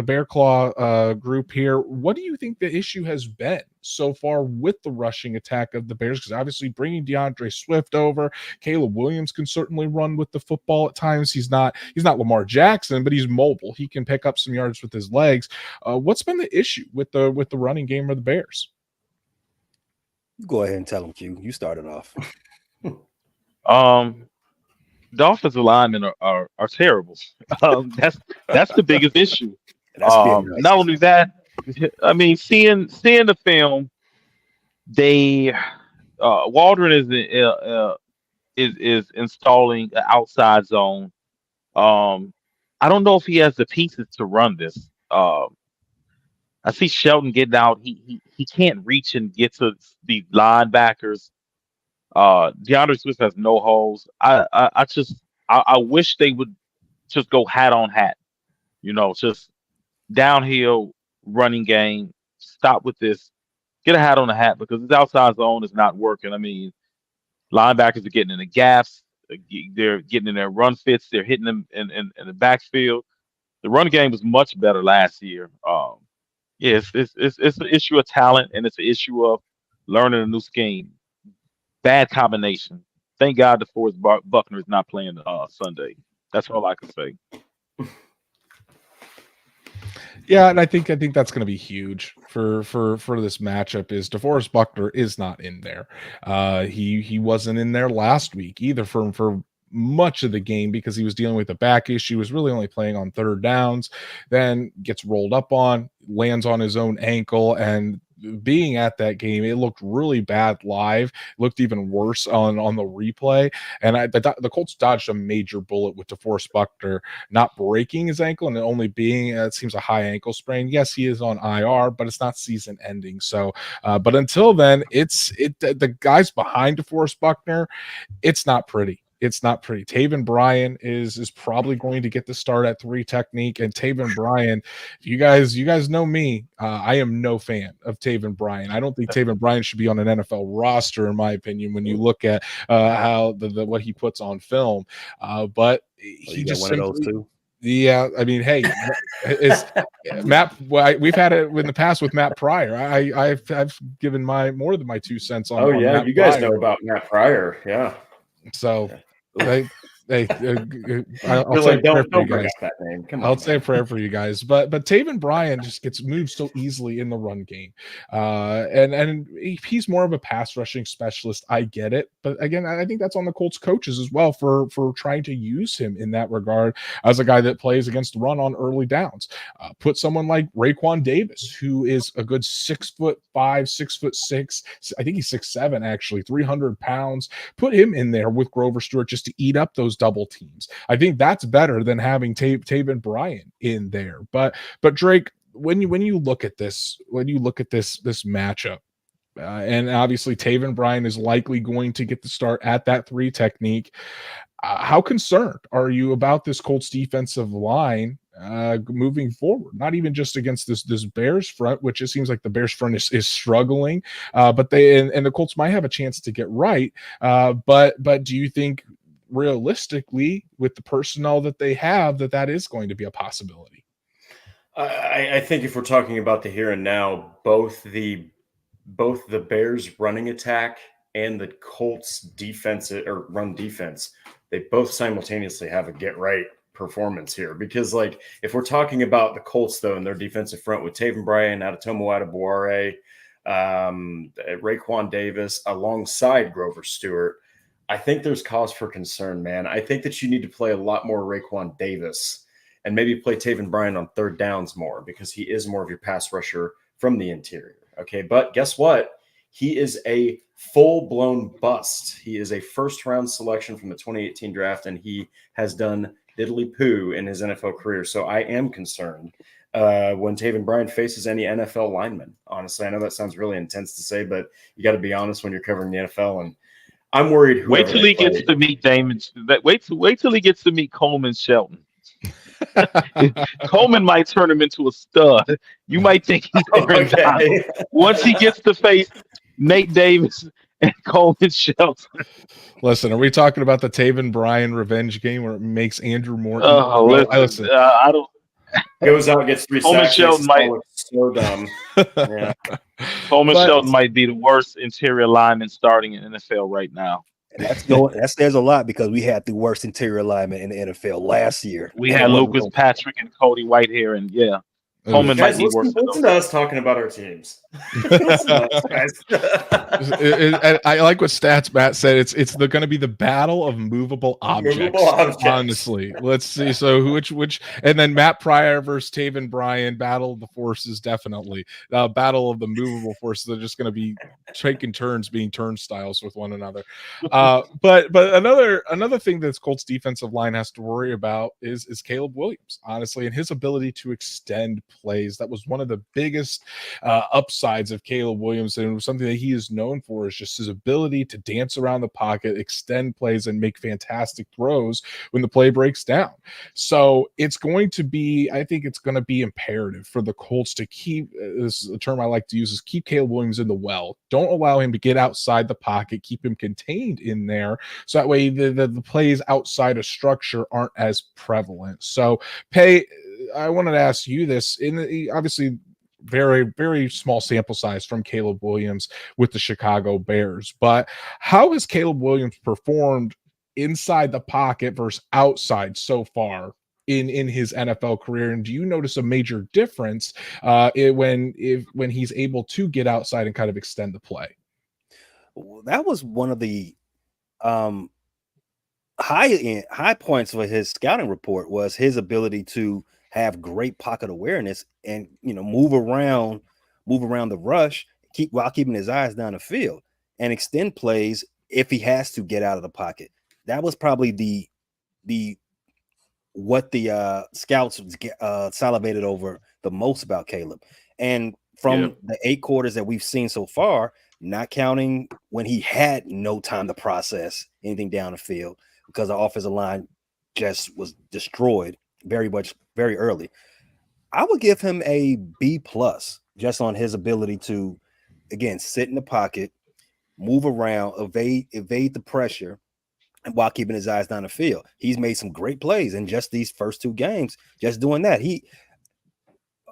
Speaker 1: Bear Claw group here. What do you think the issue has been so far with the rushing attack of the Bears? Because obviously bringing DeAndre Swift over, Caleb Williams can certainly run with the football at times. He's not Lamar Jackson, but he's mobile. He can pick up some yards with his legs. What's been the issue with the running game of the Bears?
Speaker 3: Go ahead and tell them, Q. You started off.
Speaker 4: The offensive linemen are terrible. That's the biggest issue. Not only that, I mean, seeing the film, Waldron is installing an outside zone. I don't know if he has the pieces to run this. I see Shelton getting out. He can't reach and get to the linebackers. DeAndre Swift has no holes. I wish they would just go hat on hat, just downhill running game. Stop with this. Get a hat on the hat, because this outside zone is not working. I mean, linebackers are getting in the gaps. They're getting in their run fits. They're hitting them in the backfield. The run game was much better last year. It's an issue of talent, and it's an issue of learning a new scheme. Bad combination. Thank God DeForest Buckner is not playing Sunday. That's all I can say.
Speaker 1: Yeah, and I think that's going to be huge for this matchup. Is DeForest Buckner is not in there. He wasn't in there last week either for much of the game because he was dealing with a back issue. Was really only playing on third downs. Then gets rolled up on, lands on his own ankle, and being at that game, it looked really bad live. It looked even worse on the replay. And the Colts dodged a major bullet with DeForest Buckner not breaking his ankle and only being, it seems, a high ankle sprain. Yes, he is on IR, but it's not season ending. So, but until then, the guys behind DeForest Buckner, it's not pretty. It's not pretty. Taven Bryan is probably going to get the start at 3 technique, and Taven Bryan, you guys know me. I am no fan of Taven Bryan. I don't think Taven Bryan should be on an NFL roster, in my opinion, when you look at how what he puts on film. But he just
Speaker 3: one of those too.
Speaker 1: Yeah, I mean, hey, is Matt? We've had it in the past with Matt Pryor. I've given more than my 2 cents on.
Speaker 2: Oh
Speaker 1: on
Speaker 2: yeah,
Speaker 1: Matt
Speaker 2: you guys
Speaker 1: Pryor.
Speaker 2: know about Matt Pryor, yeah.
Speaker 1: So Hey, I'll
Speaker 2: You're
Speaker 1: say
Speaker 2: like,
Speaker 1: a prayer
Speaker 2: don't
Speaker 1: for you
Speaker 2: bring
Speaker 1: guys.
Speaker 2: up that name. Come on,
Speaker 1: I'll say a
Speaker 2: man.
Speaker 1: prayer for you guys, but Taven Bryan just gets moved so easily in the run game, and he's more of a pass rushing specialist. I get it, but again, I think that's on the Colts coaches as well for trying to use him in that regard as a guy that plays against the run on early downs. Put someone like Raekwon Davis, who is a good 6'5", 6'6". I think he's 6'7", actually, 300 pounds. Put him in there with Grover Stewart just to eat up those double teams. I think that's better than having Taven Bryan in there. But Drake, when you look at this matchup, and obviously Taven Bryan is likely going to get the start at that 3 technique. How concerned are you about this Colts defensive line moving forward? Not even just against this Bears front, which it seems like the Bears front is struggling, but they and the Colts might have a chance to get right. But do you think realistically, with the personnel that they have, that is going to be a possibility?
Speaker 2: I think if we're talking about the here and now, both the Bears running attack and the Colts defense or run defense, they both simultaneously have a get right performance here. Because like if we're talking about the Colts though and their defensive front with Taven Bryan, Adetomo Adebawore, Raekwon Davis alongside Grover Stewart, I think there's cause for concern, man. I think that you need to play a lot more Raekwon Davis and maybe play Taven Bryan on third downs more because he is more of your pass rusher from the interior. Okay, but guess what? He is a full-blown bust. He is a first-round selection from the 2018 draft, and he has done diddly-poo in his NFL career. So I am concerned when Taven Bryan faces any NFL linemen. Honestly, I know that sounds really intense to say, but you got to be honest when you're covering the NFL. And I'm worried.
Speaker 4: Wait till he gets to meet Damon. Wait till he gets to meet Coleman Shelton. Coleman might turn him into a stud. You might think he's Aaron Donald. Once he gets to face Nate Davis and Coleman Shelton.
Speaker 1: Listen, are we talking about the Taven Bryan revenge game where it makes Andrew Moore?
Speaker 4: Oh, listen, I don't.
Speaker 2: Goes out, gets 3
Speaker 4: Coleman
Speaker 2: sacks.
Speaker 4: Shelton might
Speaker 2: so dumb. Yeah.
Speaker 4: Coleman Shelton might be the worst interior lineman starting in NFL right now.
Speaker 3: That says a lot because we had the worst interior lineman in the NFL last year.
Speaker 4: We had Lucas Patrick and Cody Whitehair, and yeah, Coleman might be worse.
Speaker 2: Listen to us talking about our teams. Listen to us, guys.
Speaker 1: I like what Stats Matt said. It's going to be the battle of movable objects. Honestly, let's see. So which and then Matt Pryor versus Taven Bryan, battle of the forces, definitely. Battle of the movable forces. They're just going to be taking turns being turnstiles with one another. But another thing that Colts defensive line has to worry about is Caleb Williams, honestly, and his ability to extend plays. That was one of the biggest upsides of Caleb Williams, and it was something that he is known for, is just his ability to dance around the pocket, extend plays, and make fantastic throws when the play breaks down. So it's going to be, I think it's going to be imperative for the Colts to keep, this is a term I like to use, is keep Caleb Williams in the well. Don't allow him to get outside the pocket, keep him contained in there, so that way the plays outside of structure aren't as prevalent. So I wanted to ask you this, obviously very, very small sample size from Caleb Williams with the Chicago Bears, but how has Caleb Williams performed inside the pocket versus outside so far in his NFL career? And do you notice a major difference when he's able to get outside and kind of extend the play?
Speaker 3: That was one of the high points for his scouting report, was his ability to have great pocket awareness and move around the rush, while keeping his eyes down the field and extend plays if he has to get out of the pocket. That was probably what the scouts salivated over the most about Caleb. And from the 8 quarters that we've seen so far, not counting when he had no time to process anything down the field because the offensive line just was destroyed very early, I would give him a B+ just on his ability to, again, sit in the pocket, move around, evade the pressure, and while keeping his eyes down the field. He's made some great plays in just these first 2 games, just doing that.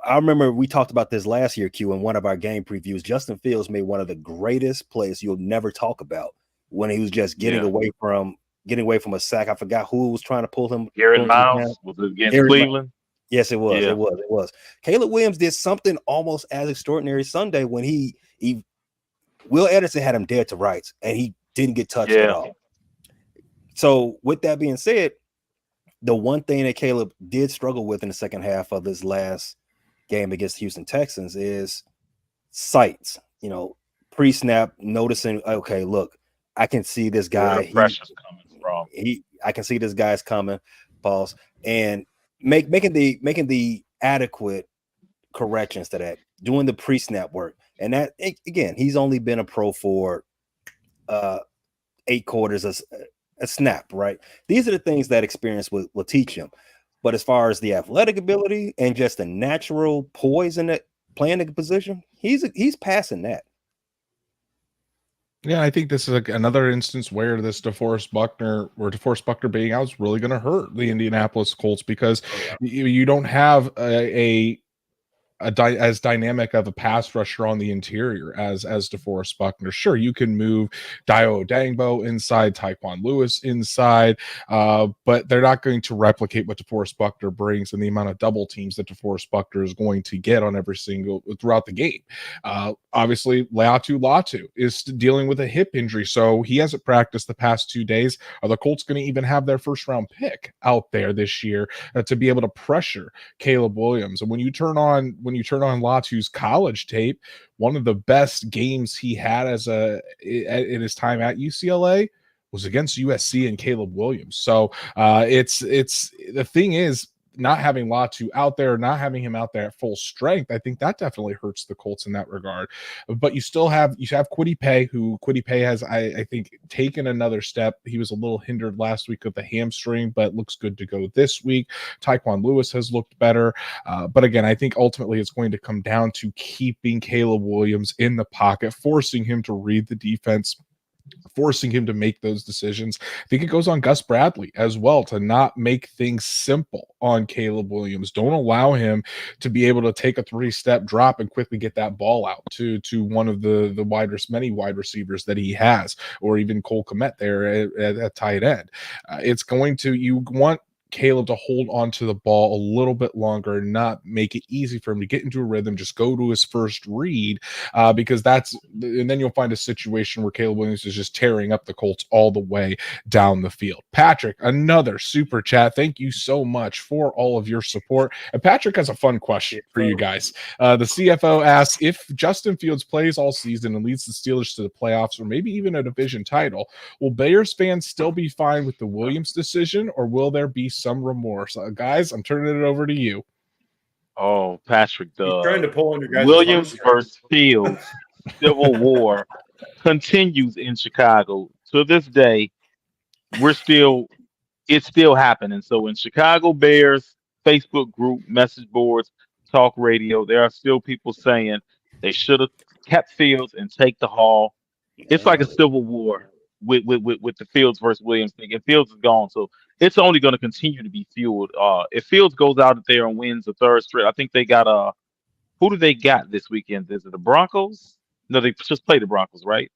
Speaker 3: I remember we talked about this last year, Q, in one of our game previews. Justin Fields made one of the greatest plays you'll never talk about when he was just getting away from getting away from a sack. I forgot who was trying to pull him.
Speaker 4: Garrett Miles was it against Cleveland.
Speaker 3: Yes, it was.
Speaker 4: Yeah.
Speaker 3: It was. Caleb Williams did something almost as extraordinary Sunday when he Will Edison had him dead to rights, and he didn't get touched at all. So, with that being said, the one thing that Caleb did struggle with in the second half of this last game against Houston Texans is sights. You know, pre-snap, noticing, okay, look, I can see this guy.
Speaker 4: Pressure's coming from.
Speaker 3: I can see this guy's coming. Pause. And making the adequate corrections to that, doing the pre-snap work. And that, again, he's only been a pro for 8 quarters a snap, right? These are the things that experience will teach him. But as far as the athletic ability and just the natural poise in it, playing the position, he's passing that.
Speaker 1: Yeah, I think this is another instance where this DeForest Buckner being out is really going to hurt the Indianapolis Colts, because you don't have as dynamic of a pass rusher on the interior as DeForest Buckner. Sure, you can move Dio Dangbo inside, Tyquan Lewis inside, but they're not going to replicate what DeForest Buckner brings and the amount of double teams that DeForest Buckner is going to get on throughout the game. Obviously, Latu is dealing with a hip injury, so he hasn't practiced the past 2 days. Are the Colts going to even have their first round pick out there this year to be able to pressure Caleb Williams? And when you turn on Latu's college tape, one of the best games he had in his time at UCLA was against USC and Caleb Williams. So it's the thing is, not having Latu out there, not having him out there at full strength, I think that definitely hurts the Colts in that regard. But you have Kwity Paye, who has, I think, taken another step. He was a little hindered last week with the hamstring, but looks good to go this week. Tyquan Lewis has looked better. But again, I think ultimately it's going to come down to keeping Caleb Williams in the pocket, forcing him to read the defense, forcing him to make those decisions. I think it goes on Gus Bradley as well to not make things simple on Caleb Williams. Don't allow him to be able to take a 3-step drop and quickly get that ball out to one of the many wide receivers that he has, or even Cole Kmet there at tight end. You want Caleb to hold on to the ball a little bit longer and not make it easy for him to get into a rhythm, just go to his first read, because and then you'll find a situation where Caleb Williams is just tearing up the Colts all the way down the field. Patrick, another super chat. Thank you so much for all of your support. And Patrick has a fun question for you guys. The CFO asks, if Justin Fields plays all season and leads the Steelers to the playoffs, or maybe even a division title, will Bears fans still be fine with the Williams decision, or will there be some remorse? Guys, I'm turning it over to you.
Speaker 4: Oh, Patrick,
Speaker 2: He's trying to pull on your guys'
Speaker 4: Williams versus Fields civil war continues in Chicago. To this day, it's still happening. So in Chicago Bears Facebook group, message boards, talk radio, there are still people saying they should have kept Fields and take the haul. It's like a civil war with the Fields versus Williams thing, and Fields is gone, so it's only going to continue to be fueled. If Fields goes out there and wins the third straight, I think they got who do they got this weekend? Is it the Broncos? No, they just played the Broncos, right?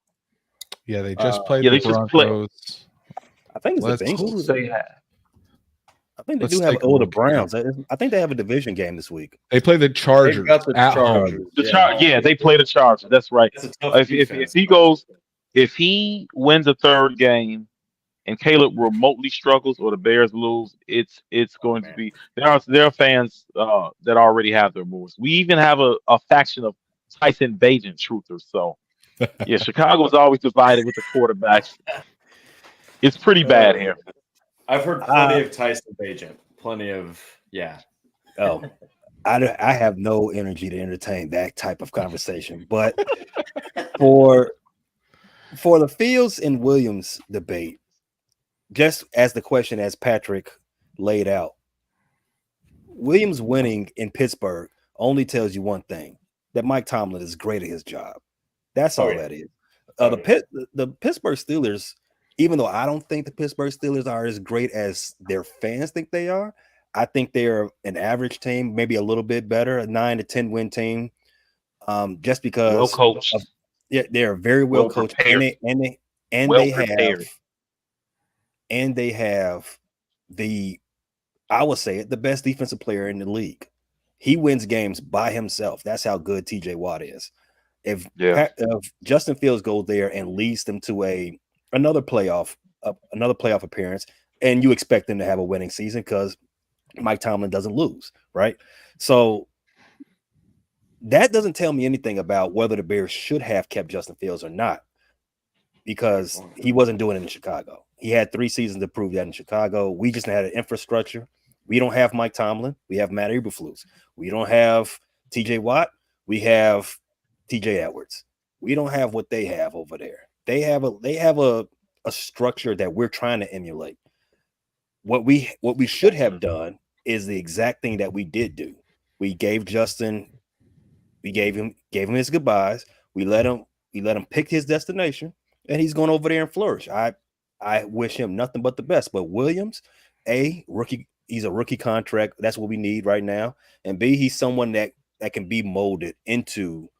Speaker 1: Yeah, they just played the Broncos.
Speaker 3: I think it's the Bengals.
Speaker 4: Who do they have?
Speaker 3: I think they do have the Browns. I think they have a division game this week.
Speaker 1: They play the Chargers at home.
Speaker 4: They play the Chargers. That's right. If he wins a third game and Caleb remotely struggles or the Bears lose, it's going to be there are fans that already have their moves. We even have a faction of Tyson Bagent truthers. So yeah, Chicago's always divided with the quarterbacks. It's pretty bad here.
Speaker 2: I've heard plenty of Tyson Bagent. Plenty of
Speaker 3: Oh, I have no energy to entertain that type of conversation. But for the Fields and Williams debate, just as the question as Patrick laid out, Williams winning in Pittsburgh only tells you one thing: that Mike Tomlin is great at his job. That's all that is. The Pittsburgh Steelers, even though I don't think the Pittsburgh Steelers are as great as their fans think they are, I think they're an average team, maybe a little bit better, a 9 to 10 win team. Just because
Speaker 4: well coached.
Speaker 3: They're very well coached, and they have and they have I would say it, the best defensive player in the league. He wins games by himself. That's how good TJ Watt is. If Justin Fields goes there and leads them to another playoff appearance, and you expect them to have a winning season because Mike Tomlin doesn't lose, right? So that doesn't tell me anything about whether the Bears should have kept Justin Fields or not, because he wasn't doing it in Chicago. He had 3 seasons to prove that in Chicago. We just had an infrastructure. We don't have Mike Tomlin. We have Matt Eberflus. We don't have TJ Watt. We have TJ Edwards. We don't have what they have over there. They have a structure that we're trying to emulate. What we should have done is the exact thing that we did do. We gave Justin, we gave him his goodbyes. We let him pick his destination, and he's going over there and flourish. I wish him nothing but the best. But Williams, rookie, he's a rookie contract. That's what we need right now. And B, he's someone that can be molded into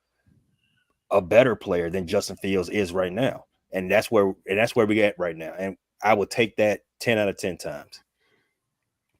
Speaker 3: a better player than Justin Fields is right now. And that's where we at right now. And I would take that 10 out of 10 times.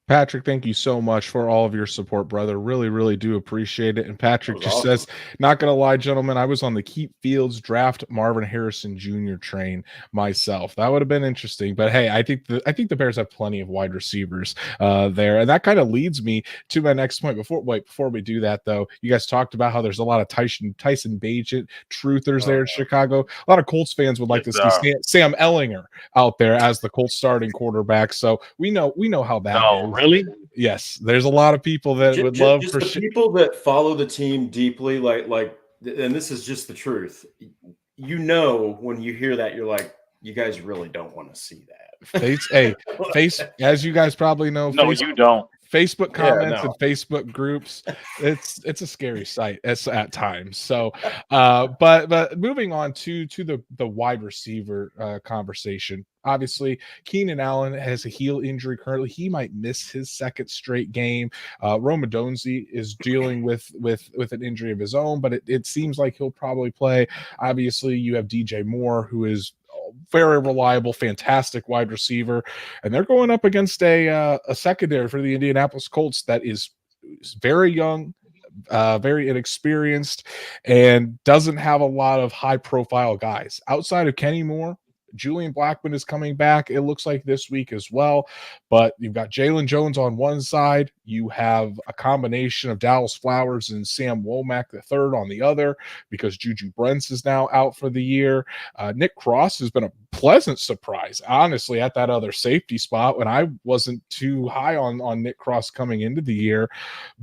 Speaker 1: Patrick, thank you so much for all of your support, brother. Really, really do appreciate it. And Patrick just says, not going to lie, gentlemen, I was on the Keep Fields draft Marvin Harrison Jr. train myself. That would have been interesting. But hey, I think the Bears have plenty of wide receivers there. And that kind of leads me to my next point. Before we do that, though, you guys talked about how there's a lot of Tyson Bagent truthers there in Chicago. A lot of Colts fans would like to see Sam Ellinger out there as the Colts starting quarterback. So we know how that is.
Speaker 4: Really?
Speaker 1: Yes, there's a lot of people that would love
Speaker 2: just the people that follow the team deeply, like, and this is just the truth. You know, when you hear that, you're like, you guys really don't want to see that. As you guys probably know,
Speaker 4: no, you don't.
Speaker 1: Facebook comments and Facebook groups, it's a scary sight at times. So, but moving on to the wide receiver conversation. Obviously, Keenan Allen has a heel injury currently. He might miss his second straight game. Rome Odunze is dealing with an injury of his own, but it seems like he'll probably play. Obviously, you have DJ Moore, who is very reliable, fantastic wide receiver, and they're going up against a secondary for the Indianapolis Colts that is very young, very inexperienced, and doesn't have a lot of high-profile guys outside of Kenny Moore. Julian Blackmon is coming back, it looks like, this week as well. But you've got Jalen Jones on one side. You have a combination of Dallas Flowers and Sam Womack III on the other, because Juju Brents is now out for the year. Nick Cross has been a pleasant surprise, honestly, at that other safety spot when I wasn't too high on Nick Cross coming into the year.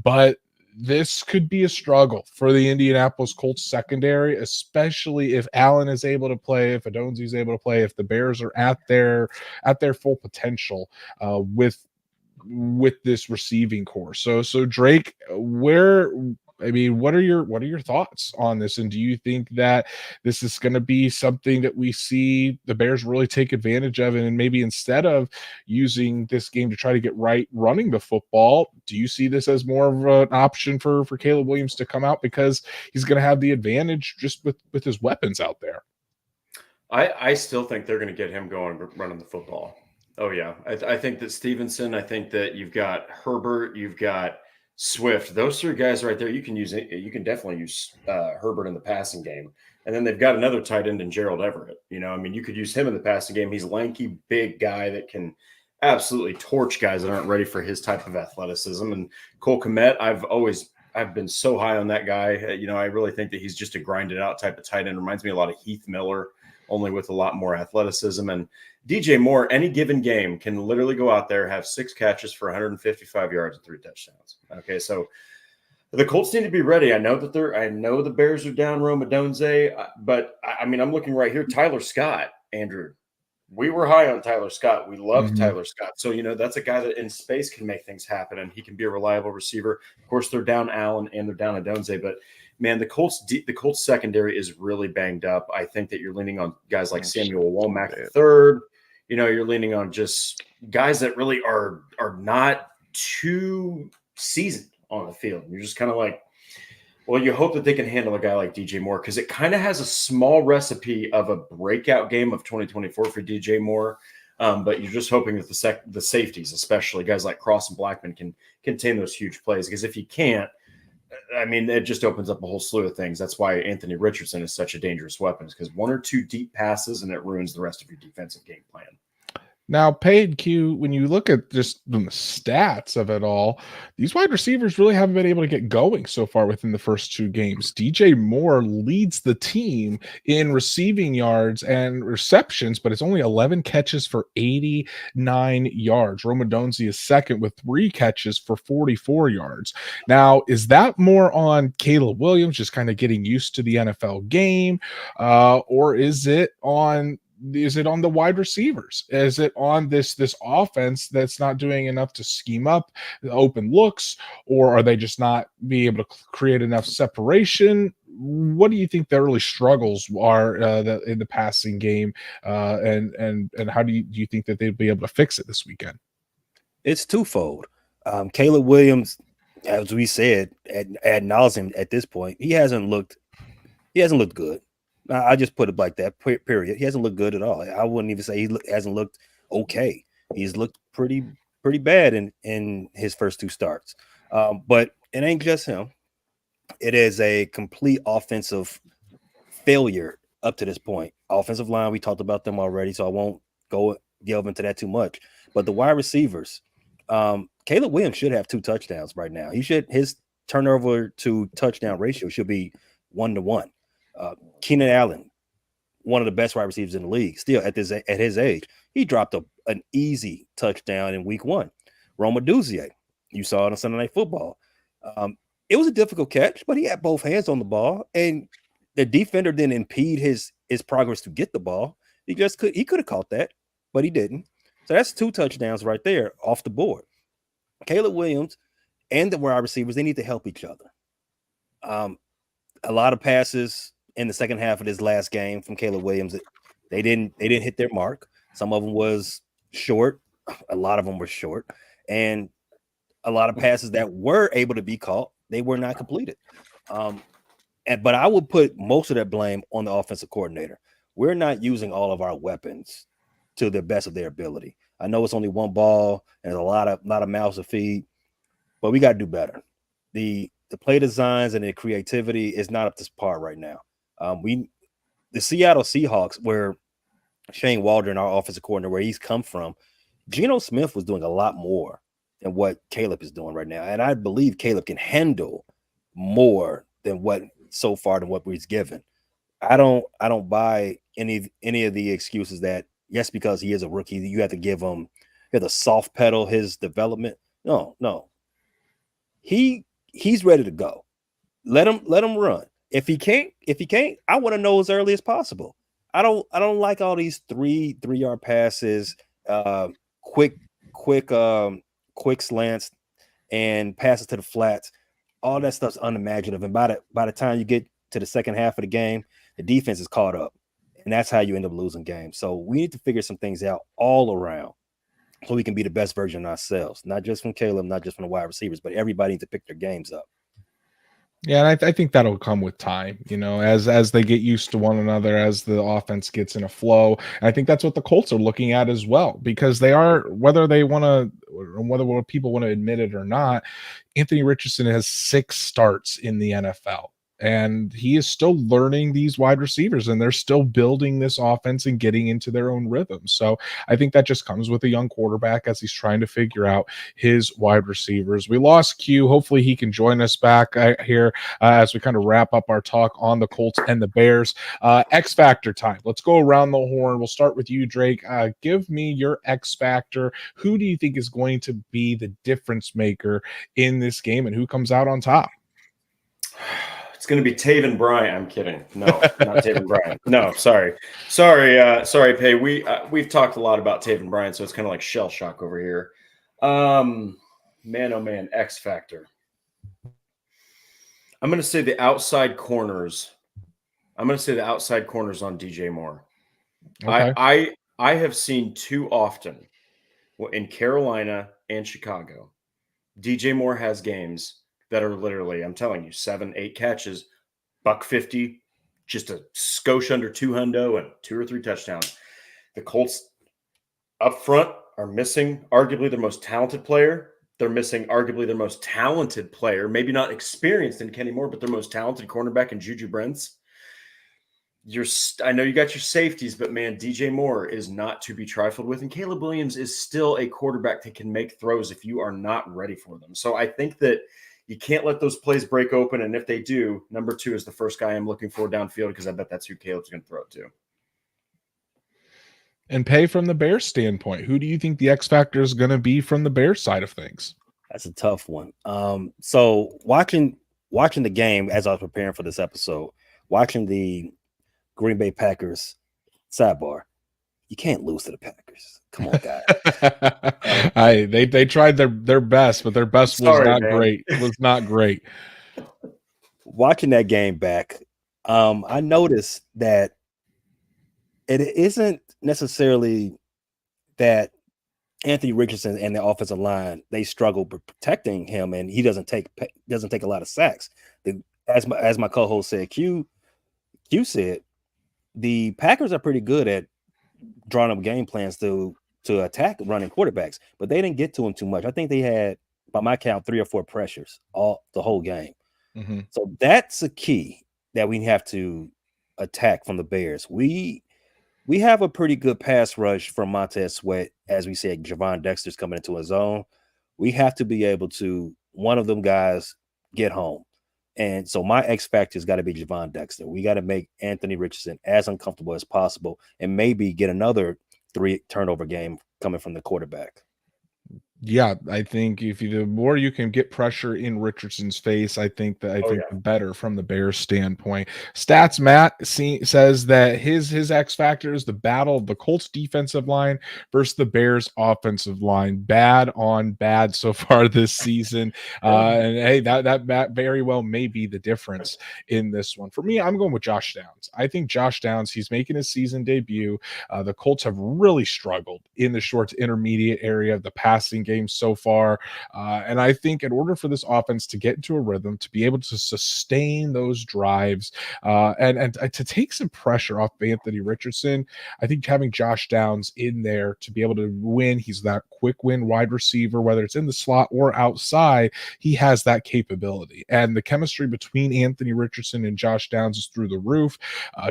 Speaker 1: But this could be a struggle for the Indianapolis Colts secondary, especially if Allen is able to play, if Odunze is able to play, if the Bears are at their full potential with this receiving core. So Drake, what are your thoughts on this? And do you think that this is going to be something that we see the Bears really take advantage of? And maybe instead of using this game to try to get right running the football, do you see this as more of an option for Caleb Williams to come out because he's going to have the advantage just with his weapons out there?
Speaker 2: I still think they're going to get him going running the football. Oh, yeah. I think that Stevenson, I think that you've got Herbert, you've got Swift. Those 3 guys right there, you can definitely use Herbert in the passing game. And then they've got another tight end in Gerald Everett. You could use him in the passing game. He's a lanky, big guy that can absolutely torch guys that aren't ready for his type of athleticism. And Cole Kmet, I've been so high on that guy. I really think that he's just a grinded out type of tight end. Reminds me a lot of Heath Miller, only with a lot more athleticism. And DJ Moore, any given game, can literally go out there, have 6 catches for 155 yards and 3 touchdowns. Okay, so the Colts need to be ready. I know the Bears are down Rome Odunze, but I'm looking right here. Tyler Scott, Andrew. We were high on Tyler Scott. We loved Tyler Scott. So, that's a guy that in space can make things happen, and he can be a reliable receiver. Of course, they're down Allen and they're down Odunze, but man, the Colts secondary is really banged up. I think that you're leaning on guys like Samuel Womack III. You're leaning on just guys that really are not too seasoned on the field. You're just kind of like, well, you hope that they can handle a guy like DJ Moore, because it kind of has a small recipe of a breakout game of 2024 for DJ Moore. But you're just hoping that the safeties, especially guys like Cross and Blackman, can contain those huge plays. Because if you can't, I mean, it just opens up a whole slew of things. That's why Anthony Richardson is such a dangerous weapon, because 1 or 2 deep passes and it ruins the rest of your defensive game plan.
Speaker 1: Now, paid Q, when you look at just the stats of it all, these wide receivers really haven't been able to get going so far within the first 2 games. DJ Moore leads the team in receiving yards and receptions, but it's only 11 catches for 89 yards. Romadonzi is second with 3 catches for 44 yards. Now, is that more on Caleb Williams just kind of getting used to the NFL game, or is it on the wide receivers? Is it on this offense that's not doing enough to scheme up the open looks, or are they just not being able to create enough separation? What do you think the early struggles are in the passing game, and how do you think that they'd be able to fix it this weekend?
Speaker 3: It's twofold. Caleb Williams, as we said ad nauseum at this point, he hasn't looked good. I just put it like that, period. He hasn't looked good at all. I wouldn't even say he hasn't looked okay. He's looked pretty bad in his first 2 starts. But it ain't just him. It is a complete offensive failure up to this point. Offensive line, we talked about them already, so I won't delve into that too much. But the wide receivers, Caleb Williams should have 2 touchdowns right now. His turnover to touchdown ratio should be 1-to-1. Keenan Allen, one of the best wide receivers in the league, still at his age, he dropped an easy touchdown in week 1. Roma Duzier, you saw it on Sunday Night Football. It was a difficult catch, but he had both hands on the ball, and the defender didn't impede his progress to get the ball. He could have caught that, but he didn't. So that's 2 touchdowns right there off the board. Caleb Williams and the wide receivers, they need to help each other. A lot of passes in the second half of this last game from Caleb Williams, they didn't hit their mark. Some of them was short, a lot of them were short, and a lot of passes that were able to be caught, they were not completed. But I would put most of that blame on the offensive coordinator. We're not using all of our weapons to the best of their ability. I know it's only 1 ball and a lot of mouths to feed, but we got to do better. The play designs and the creativity is not up to par right now. The Seattle Seahawks, where Shane Waldron, our offensive coordinator, where he's come from, Geno Smith was doing a lot more than what Caleb is doing right now. And I believe Caleb can handle more than what he's given. I don't buy any of the excuses that, yes, because he is a rookie, you have to soft pedal his development. No. He's ready to go. Let him run. If he can't, I want to know as early as possible. I don't like all these 3-yard passes, quick slants, and passes to the flats. All that stuff's unimaginative. And by the time you get to the second half of the game, the defense is caught up, and that's how you end up losing games. So we need to figure some things out all around, so we can be the best version of ourselves, not just from Caleb, not just from the wide receivers, but everybody needs to pick their games up.
Speaker 1: Yeah, and I think that'll come with time, as they get used to one another, as the offense gets in a flow. And I think that's what the Colts are looking at as well, because they are, whether people want to admit it or not, Anthony Richardson has 6 starts in the NFL. And he is still learning these wide receivers, and they're still building this offense and getting into their own rhythm. So I think that just comes with a young quarterback as he's trying to figure out his wide receivers. We lost Q. Hopefully he can join us back here as we kind of wrap up our talk on the Colts and the Bears. X Factor time. Let's go around the horn. We'll start with you, Drake. Give me your X Factor. Who do you think is going to be the difference maker in this game, and who comes out on top?
Speaker 2: It's going to be Taven Bryan. I'm kidding. No, not Taven Bryan. No, sorry, Pay. We've talked a lot about Taven Bryan, so it's kind of like shell shock over here. Man, oh man, X Factor. I'm going to say the outside corners. I'm going to say the outside corners on DJ Moore. Okay. I have seen too often in Carolina and Chicago, DJ Moore has games that are literally, I'm telling you, 7-8 catches, $150, just a skosh under 200 and 2 or 3 touchdowns. The Colts up front are missing arguably their most talented player. They're missing arguably their most talented player, maybe not experienced in Kenny Moore, but their most talented cornerback in Juju Brents. I know you got your safeties, but man, DJ Moore is not to be trifled with. And Caleb Williams is still a quarterback that can make throws if you are not ready for them. So I think that you can't let those plays break open. And if they do, number 2 is the first guy I'm looking for downfield because I bet that's who Caleb's going to throw it to.
Speaker 1: And Pay, from the Bears standpoint, who do you think the X factor is going to be from the Bears side of things?
Speaker 3: That's a tough one. So watching the game as I was preparing for this episode, watching the Green Bay Packers sidebar, you can't lose to the Packers. Come on, guys.
Speaker 1: They tried their best, but their best was not great. It was not great.
Speaker 3: Watching that game back, I noticed that it isn't necessarily that Anthony Richardson and the offensive line, they struggle protecting him, and he doesn't take a lot of sacks. As my co-host said, Q said, the Packers are pretty good at drawing up game plans to attack running quarterbacks, but they didn't get to him too much. I think they had, by my count, 3 or 4 pressures the whole game.
Speaker 1: Mm-hmm.
Speaker 3: So that's a key that we have to attack from the Bears. We have a pretty good pass rush from Montez Sweat. As we said, Javon Dexter's coming into his own. We have to be able to, one of them guys, get home. And so my X factor has got to be Javon Dexter. We got to make Anthony Richardson as uncomfortable as possible and maybe get another 3 turnover game coming from the quarterback.
Speaker 1: Yeah, I think the more you can get pressure in Richardson's face, I think the better from the Bears standpoint. Stats Matt says that his X factor is the battle of the Colts defensive line versus the Bears offensive line. Bad on bad so far this season. And hey, that very well may be the difference in this one. For me, I'm going with Josh Downs. I think Josh Downs, he's making his season debut. The Colts have really struggled in the short to intermediate area of the passing game so far. And I think in order for this offense to get into a rhythm, to be able to sustain those drives, and to take some pressure off Anthony Richardson, I think having Josh Downs in there to be able to win, he's that quick win wide receiver, whether it's in the slot or outside, he has that capability. And the chemistry between Anthony Richardson and Josh Downs is through the roof.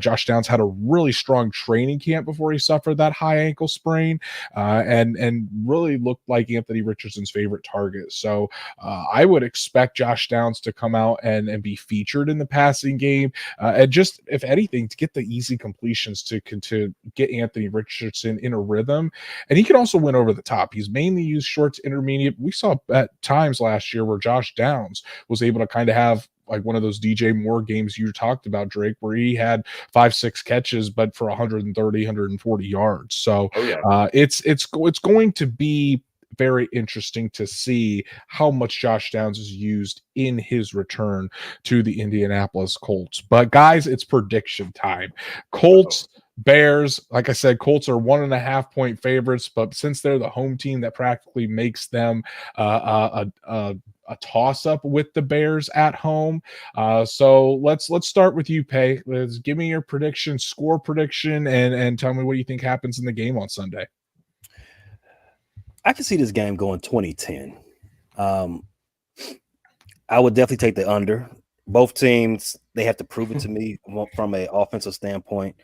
Speaker 1: Josh Downs had a really strong training camp before he suffered that high ankle sprain, and really looked like Anthony Richardson's favorite target. So I would expect Josh Downs to come out and be featured in the passing game, and just, if anything, to get the easy completions to get Anthony Richardson in a rhythm. And he can also win over the top. He's mainly used short to intermediate. We saw at times last year where Josh Downs was able to kind of have like one of those DJ Moore games you talked about, Drake, where he had 5-6 catches, but for 130, 140 yards. So it's going to be very interesting to see how much Josh Downs is used in his return to the Indianapolis Colts. But guys, it's prediction time. Colts, Bears, like I said, Colts are 1.5 point favorites, but since they're the home team, that practically makes them a toss-up with the Bears at home. So let's start with you, Pay. Let's give me your prediction, score prediction, and tell me what you think happens in the game on Sunday.
Speaker 3: I can see this game going 20-10. I would definitely take the under. Both teams, they have to prove it to me from an offensive standpoint.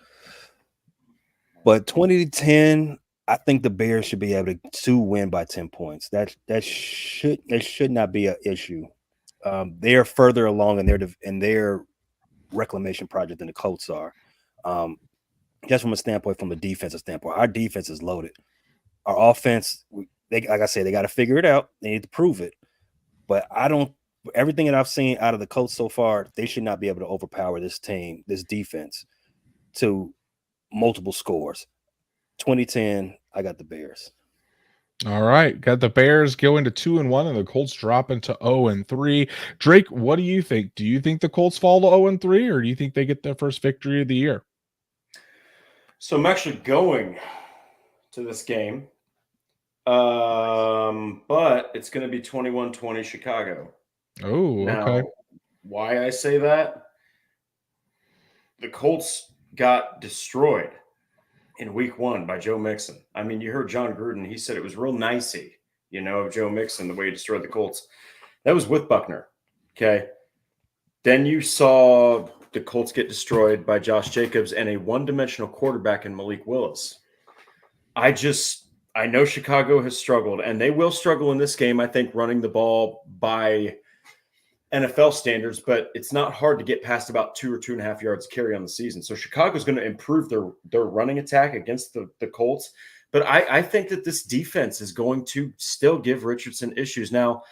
Speaker 3: But 20-10, I think the Bears should be able to win by 10 points. That should not be an issue. They are further along in their reclamation project than the Colts are. Just from a defensive standpoint, our defense is loaded. Our offense, like I said, they got to figure it out. They need to prove it. But everything that I've seen out of the Colts so far, they should not be able to overpower this team, this defense, to multiple scores. 20-10, I got the Bears.
Speaker 1: All right, got the Bears going to 2-1, and the Colts dropping to 0-3. Drake, what do you think? Do you think the Colts fall to 0-3, or do you think they get their first victory of the year?
Speaker 2: So I'm actually going to this game, but it's going to be 21-20 Chicago.
Speaker 1: Oh, okay.
Speaker 2: Now, why I say that? The Colts got destroyed in week 1 by Joe Mixon. I mean, you heard John Gruden. He said it was real nicey, of Joe Mixon, the way he destroyed the Colts. That was with Buckner. Okay. Then you saw the Colts get destroyed by Josh Jacobs and a one-dimensional quarterback in Malik Willis. I know Chicago has struggled, and they will struggle in this game, I think, running the ball by NFL standards, but it's not hard to get past about 2 or 2.5 yards carry on the season. So Chicago's going to improve their running attack against the Colts. But I think that this defense is going to still give Richardson issues. Now,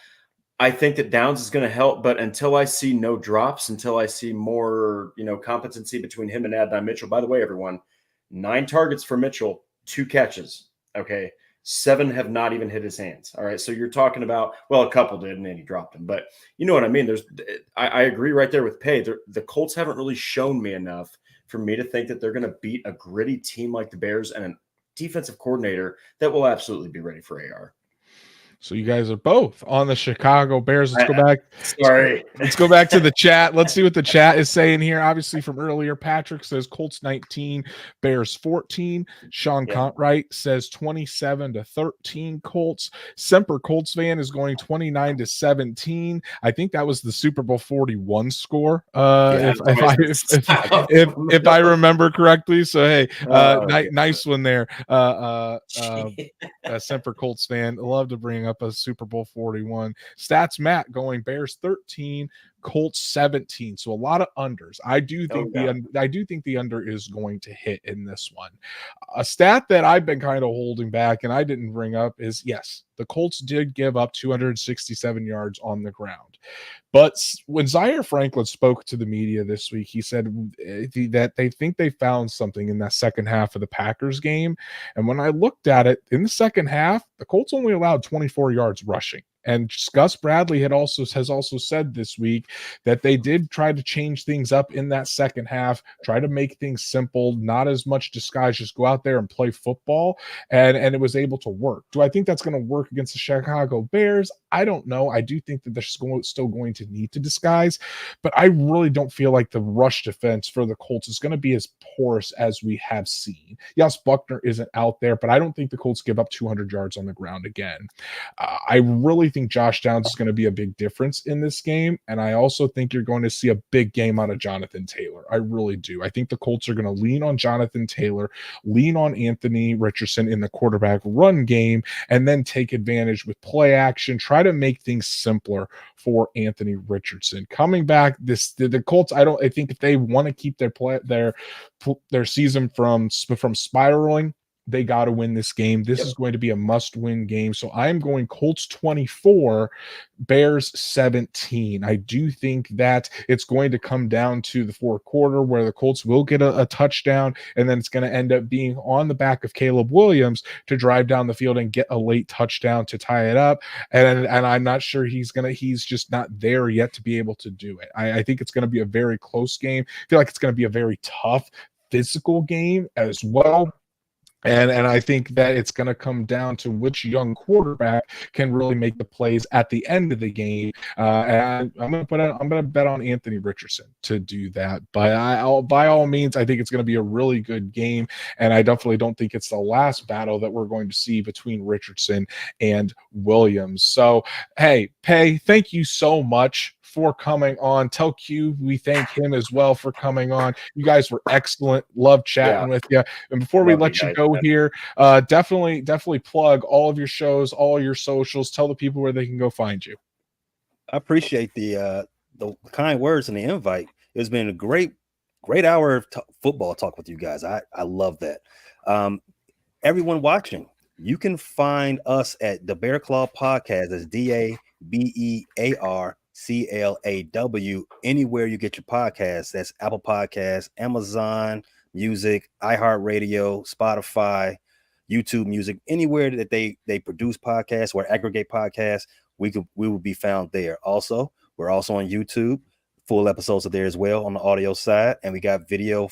Speaker 2: I think that Downs is going to help, but until I see no drops, until I see more, competency between him and Adonai Mitchell. By the way, everyone, 9 targets for Mitchell, 2 catches. Okay. 7 have not even hit his hands. All right. So you're talking about, well, a couple did and then he dropped them. But you know what I mean? I agree right there with Pay. The Colts haven't really shown me enough for me to think that they're going to beat a gritty team like the Bears and a defensive coordinator that will absolutely be ready for AR.
Speaker 1: So you guys are both on the Chicago Bears. Let's go back.
Speaker 2: Sorry.
Speaker 1: Let's go back to the chat. Let's see what the chat is saying here. Obviously from earlier, Patrick says Colts 19, Bears 14. Sean Contwright says 27-13 Colts. Semper Colts fan is going 29-17. I think that was the Super Bowl 41 score. If I remember correctly. So hey, nice one there. Semper Colts fan. Love to bring up a Super Bowl 41. Stats Matt going Bears 13, Colts 17. So a lot of unders. I do think the under is going to hit in this one. A stat that I've been kind of holding back and I didn't bring up is yes, the Colts did give up 267 yards on the ground. But when Zaire Franklin spoke to the media this week, he said that they think they found something in that second half of the Packers game. And when I looked at it in the second half, the Colts only allowed 24 yards rushing. And Gus Bradley has also said this week that they did try to change things up in that second half, try to make things simple, not as much disguise, just go out there and play football. And it was able to work. Do I think that's going to work against the Chicago Bears? I don't know. I do think that they're still going to need to disguise, but I really don't feel like the rush defense for the Colts is going to be as porous as we have seen. Yes, Buckner isn't out there, but I don't think the Colts give up 200 yards on the ground again. I really think Josh Downs is going to be a big difference in this game, and I also think you're going to see a big game out of Jonathan Taylor. I really do. I think the Colts are going to lean on Jonathan Taylor, lean on Anthony Richardson in the quarterback run game, and then take advantage with play action, try to make things simpler for Anthony Richardson. Coming back, the Colts, I think if they want to keep their season from spiraling, they got to win this game. This is going to be a must-win game. So I'm going Colts 24, Bears 17. I do think that it's going to come down to the fourth quarter where the Colts will get a touchdown, and then it's going to end up being on the back of Caleb Williams to drive down the field and get a late touchdown to tie it up. And I'm not sure he's just not there yet to be able to do it. I think it's going to be a very close game. I feel like it's going to be a very tough physical game as well. And I think that it's going to come down to which young quarterback can really make the plays at the end of the game. And I'm going to bet on Anthony Richardson to do that. But by all means, I think it's going to be a really good game. And I definitely don't think it's the last battle that we're going to see between Richardson and Williams. So, hey, Pay, thank you so much for coming on. Tell Q we thank him as well for coming on. You guys were excellent. Love chatting with you. And before we let you go here, definitely plug all of your shows, all your socials. Tell the people where they can go find you.
Speaker 3: I appreciate the kind words and the invite. It's been a great hour of football talk with you guys. I love that. Everyone watching, you can find us at the Bear Claw Podcast. That's DABEARCLAW anywhere you get your podcasts. That's Apple Podcasts, Amazon Music, iHeartRadio, Spotify, YouTube Music, anywhere that they produce podcasts or aggregate podcasts, we will be found there. Also, we're also on YouTube. Full episodes are there as well on the audio side, and we got video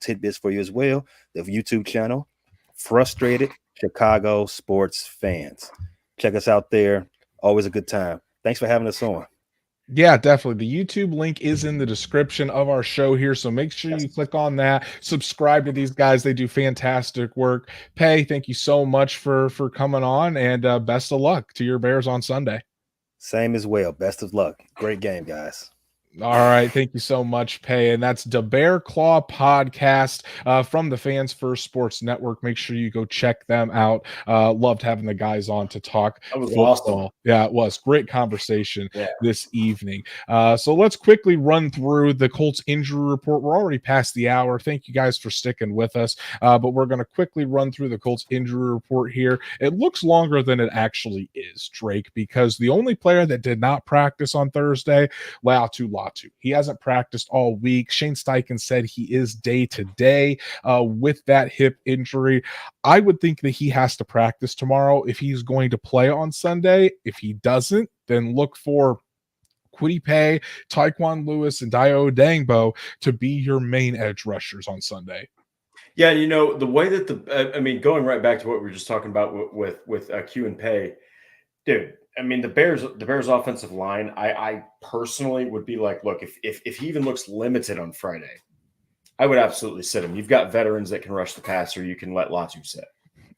Speaker 3: tidbits for you as well. The YouTube channel, Frustrated Chicago Sports Fans. Check us out there. Always a good time. Thanks for having us on.
Speaker 1: Yeah, definitely. The YouTube link is in the description of our show here, so make sure you click on that. Subscribe to these guys; they do fantastic work. Pay, thank you so much for coming on, and best of luck to your Bears on Sunday.
Speaker 3: Same as well. Best of luck. Great game, guys.
Speaker 1: All right, thank you so much, Pay, and that's the Bear Claw podcast from the Fans First Sports Network. Make sure you go check them out. Loved having the guys on to talk.
Speaker 2: That was
Speaker 1: football.
Speaker 2: awesome.
Speaker 1: Yeah, it was great conversation this evening. So let's quickly run through the Colts injury report. We're already past the hour. Thank you guys for sticking with us, but we're going to quickly run through the Colts injury report here. It looks longer than it actually is, Drake, because the only player that did not practice on Thursday, Latu. He hasn't practiced all week. Shane Steichen said he is day to day with that hip injury. I would think that he has to practice tomorrow if he's going to play on Sunday. If he doesn't, then look for Kwity Paye, Taekwon Lewis, and Dio Dangbo to be your main edge rushers on Sunday.
Speaker 2: Yeah, the way that going right back to what we were just talking about with Q and Paye, dude. I mean, the Bears offensive line, I personally would be like, look, if he even looks limited on Friday, I would absolutely sit him. You've got veterans that can rush the passer. You can let Latu sit.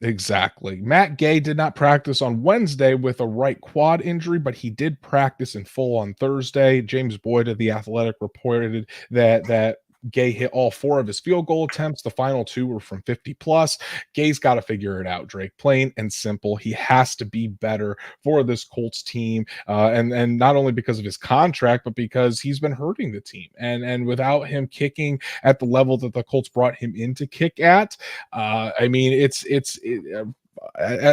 Speaker 1: Exactly. Matt Gay did not practice on Wednesday with a right quad injury, but he did practice in full on Thursday. James Boyd of The Athletic reported that Gay hit all 4 of his field goal attempts. The final 2 were from 50 plus. Gay's got to figure it out, Drake. Plain and simple. He has to be better for this Colts team. And not only because of his contract, but because he's been hurting the team. And without him kicking at the level that the Colts brought him in to kick at, at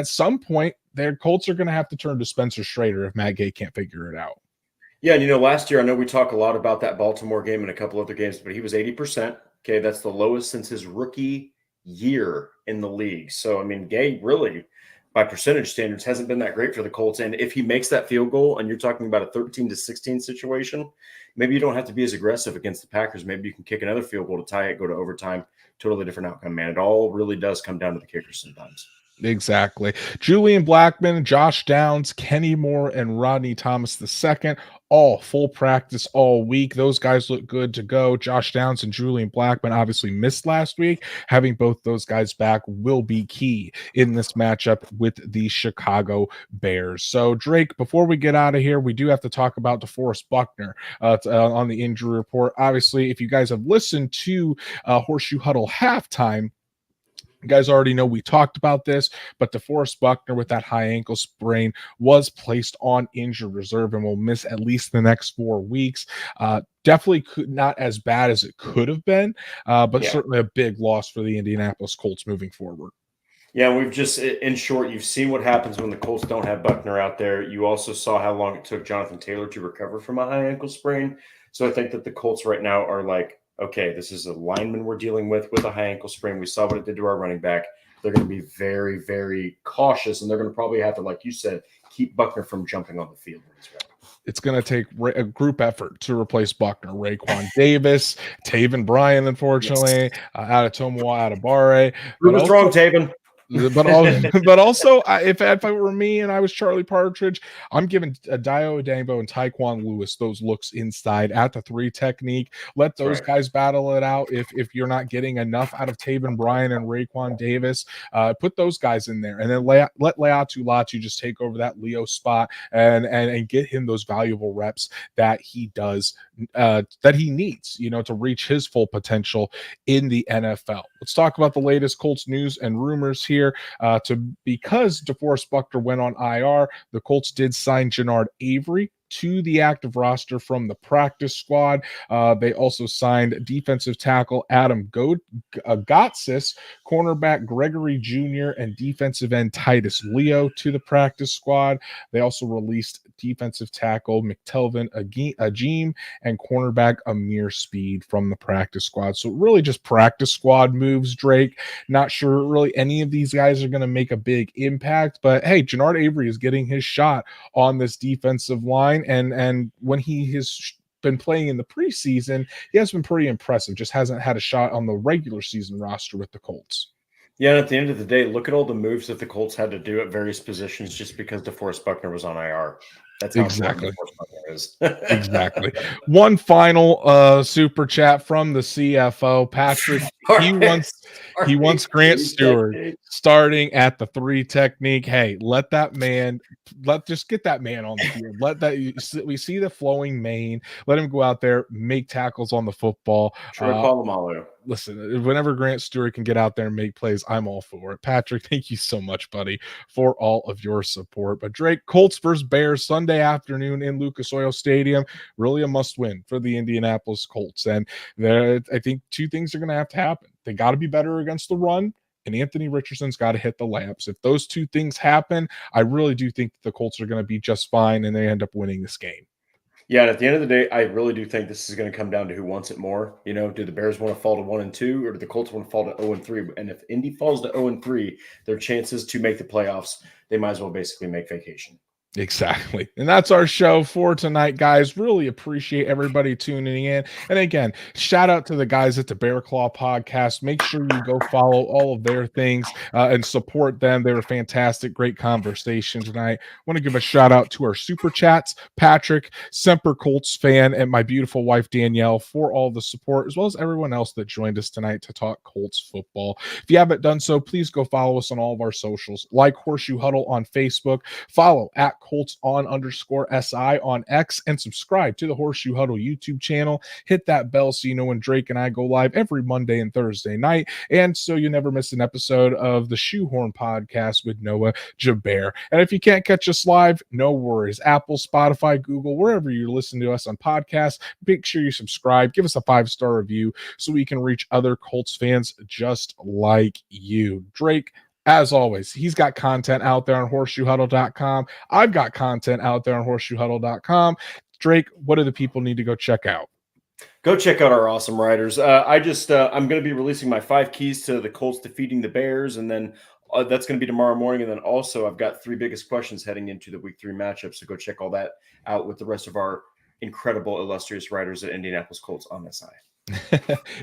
Speaker 1: some point, their Colts are going to have to turn to Spencer Schrader if Matt Gay can't figure it out.
Speaker 2: Yeah, last year, I know we talk a lot about that Baltimore game and a couple other games, but he was 80%. Okay, that's the lowest since his rookie year in the league. So, Gay really, by percentage standards, hasn't been that great for the Colts. And if he makes that field goal and you're talking about a 13-16 situation, maybe you don't have to be as aggressive against the Packers. Maybe you can kick another field goal to tie it, go to overtime. Totally different outcome, man. It all really does come down to the kickers sometimes.
Speaker 1: Exactly. Julian Blackmon, Josh Downs, Kenny Moore, and Rodney Thomas II, all full practice all week. Those guys look good to go. Josh Downs and Julian Blackmon obviously missed last week. Having both those guys back will be key in this matchup with the Chicago Bears. So, Drake, before we get out of here, we do have to talk about DeForest Buckner on the injury report. Obviously, if you guys have listened to Horseshoe Huddle halftime, you guys already know we talked about this, but DeForest Buckner with that high ankle sprain was placed on injured reserve and will miss at least the next 4 weeks. Definitely not as bad as it could have been, but certainly a big loss for the Indianapolis Colts moving forward.
Speaker 2: Yeah, we've just, in short, you've seen what happens when the Colts don't have Buckner out there. You also saw how long it took Jonathan Taylor to recover from a high ankle sprain. So I think that the Colts right now are like, okay, this is a lineman we're dealing with a high ankle sprain. We saw what it did to our running back. They're going to be very, very cautious, and they're going to probably have to, like you said, keep Buckner from jumping on the field.
Speaker 1: It's going to take a group effort to replace Buckner. Raekwon Davis, Taven Bryan, unfortunately, Adetomo Adebawore.
Speaker 2: Prove us wrong, Taven.
Speaker 1: But also, if it were me and I was Charlie Partridge, I'm giving Dio Dangbo and Taekwon Lewis those looks inside at the 3 technique. Let those guys battle it out. If you're not getting enough out of Taven Bryan and Raekwon Davis, put those guys in there, and then let Latu just take over that Leo spot and get him those valuable reps that he does that he needs, to reach his full potential in the NFL. Let's talk about the latest Colts news and rumors here. Because DeForest Buckner went on IR, the Colts did sign Jannard Avery to the active roster from the practice squad. They also signed defensive tackle Adam Gotsis, cornerback Gregory Jr., and defensive end Titus Leo to the practice squad. They also released defensive tackle McTelvin Agim and cornerback Amir Speed from the practice squad. So really just practice squad moves, Drake. Not sure really any of these guys are going to make a big impact, but hey, Jannard Avery is getting his shot on this defensive line. And when he has been playing in the preseason, he has been pretty impressive. Just hasn't had a shot on the regular season roster with the Colts.
Speaker 2: Yeah, and at the end of the day, look at all the moves that the Colts had to do at various positions just because DeForest Buckner was on IR. That's how
Speaker 1: exactly.
Speaker 2: DeForest Buckner is.
Speaker 1: Exactly. One final super chat from the CFO, Patrick. He wants Grant Stewart starting at the 3 technique. Hey, let just get that man on the field. We see the flowing mane. Let him go out there, make tackles on the football.
Speaker 2: Troy Polamalu.
Speaker 1: Listen, whenever Grant Stewart can get out there and make plays, I'm all for it. Patrick, thank you so much, buddy, for all of your support. But Drake, Colts versus Bears Sunday afternoon in Lucas Oil Stadium, really a must-win for the Indianapolis Colts. And I think 2 things are going to have to happen. They got to be better against the run, and Anthony Richardson's got to hit the lamps. If those 2 things happen, I really do think the Colts are going to be just fine, and they end up winning this game.
Speaker 2: Yeah, and at the end of the day, I really do think this is going to come down to who wants it more. You know, do the Bears want to fall to 1-2, or do the Colts want to fall to 0-3? And if Indy falls to 0-3, their chances to make the playoffs, they might as well basically make vacation.
Speaker 1: Exactly. And that's our show for tonight, guys. Really appreciate everybody tuning in. And again, shout out to the guys at the Bear Claw podcast. Make sure you go follow all of their things and support them. They were fantastic. Great conversation tonight. Want to give a shout out to our super chats, Patrick, Semper Colts fan, and my beautiful wife, Danielle, for all the support, as well as everyone else that joined us tonight to talk Colts football. If you haven't done so, please go follow us on all of our socials, like Horseshoe Huddle on Facebook, follow at Colts_SI on X, and subscribe to the Horseshoe Huddle YouTube channel. Hit that bell so you know when Drake and I go live every Monday and Thursday night, and so you never miss an episode of the Shoehorn Podcast with Noah Jaber. And if you can't catch us live, no worries. Apple, Spotify, Google, wherever you're listening to us on podcasts, make sure you subscribe, give us a 5-star review so we can reach other Colts fans just like you. Drake, as always, he's got content out there on horseshoehuddle.com. I've got content out there on horseshoehuddle.com. Drake, what do the people need to go check out?
Speaker 2: Go check out our awesome writers. I'm going to be releasing my 5 keys to the Colts defeating the Bears, and then that's going to be tomorrow morning. And then also I've got 3 biggest questions heading into the week 3 matchup. So go check all that out with the rest of our incredible, illustrious writers at Indianapolis Colts on this side.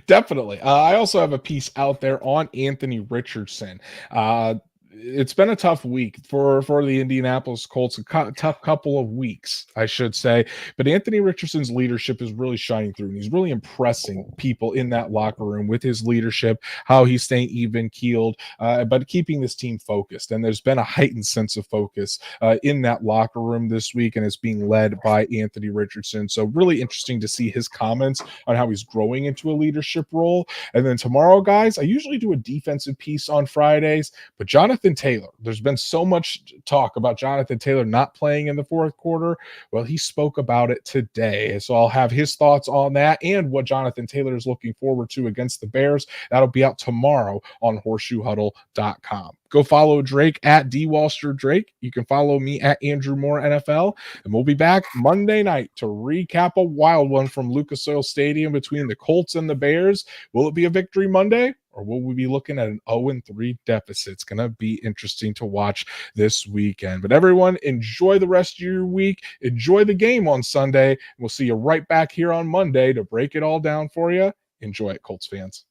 Speaker 1: Definitely. I also have a piece out there on Anthony Richardson. It's been a tough week for the Indianapolis Colts, a tough couple of weeks, I should say. But Anthony Richardson's leadership is really shining through, and he's really impressing people in that locker room with his leadership, how he's staying even-keeled, but keeping this team focused. And there's been a heightened sense of focus in that locker room this week, and it's being led by Anthony Richardson. So really interesting to see his comments on how he's growing into a leadership role. And then tomorrow, guys, I usually do a defensive piece on Fridays, but Jonathan Taylor, there's been so much talk about Jonathan Taylor not playing in the 4th quarter. Well, he spoke about it today. So I'll have his thoughts on that and what Jonathan Taylor is looking forward to against the Bears. That'll be out tomorrow on horseshoehuddle.com. Go follow Drake at DWalsterDrake. You can follow me at Andrew Moore NFL. And we'll be back Monday night to recap a wild one from Lucas Oil Stadium between the Colts and the Bears. Will it be a victory Monday, or will we be looking at an 0-3 deficit? It's going to be interesting to watch this weekend. But everyone, enjoy the rest of your week. Enjoy the game on Sunday. We'll see you right back here on Monday to break it all down for you. Enjoy it, Colts fans.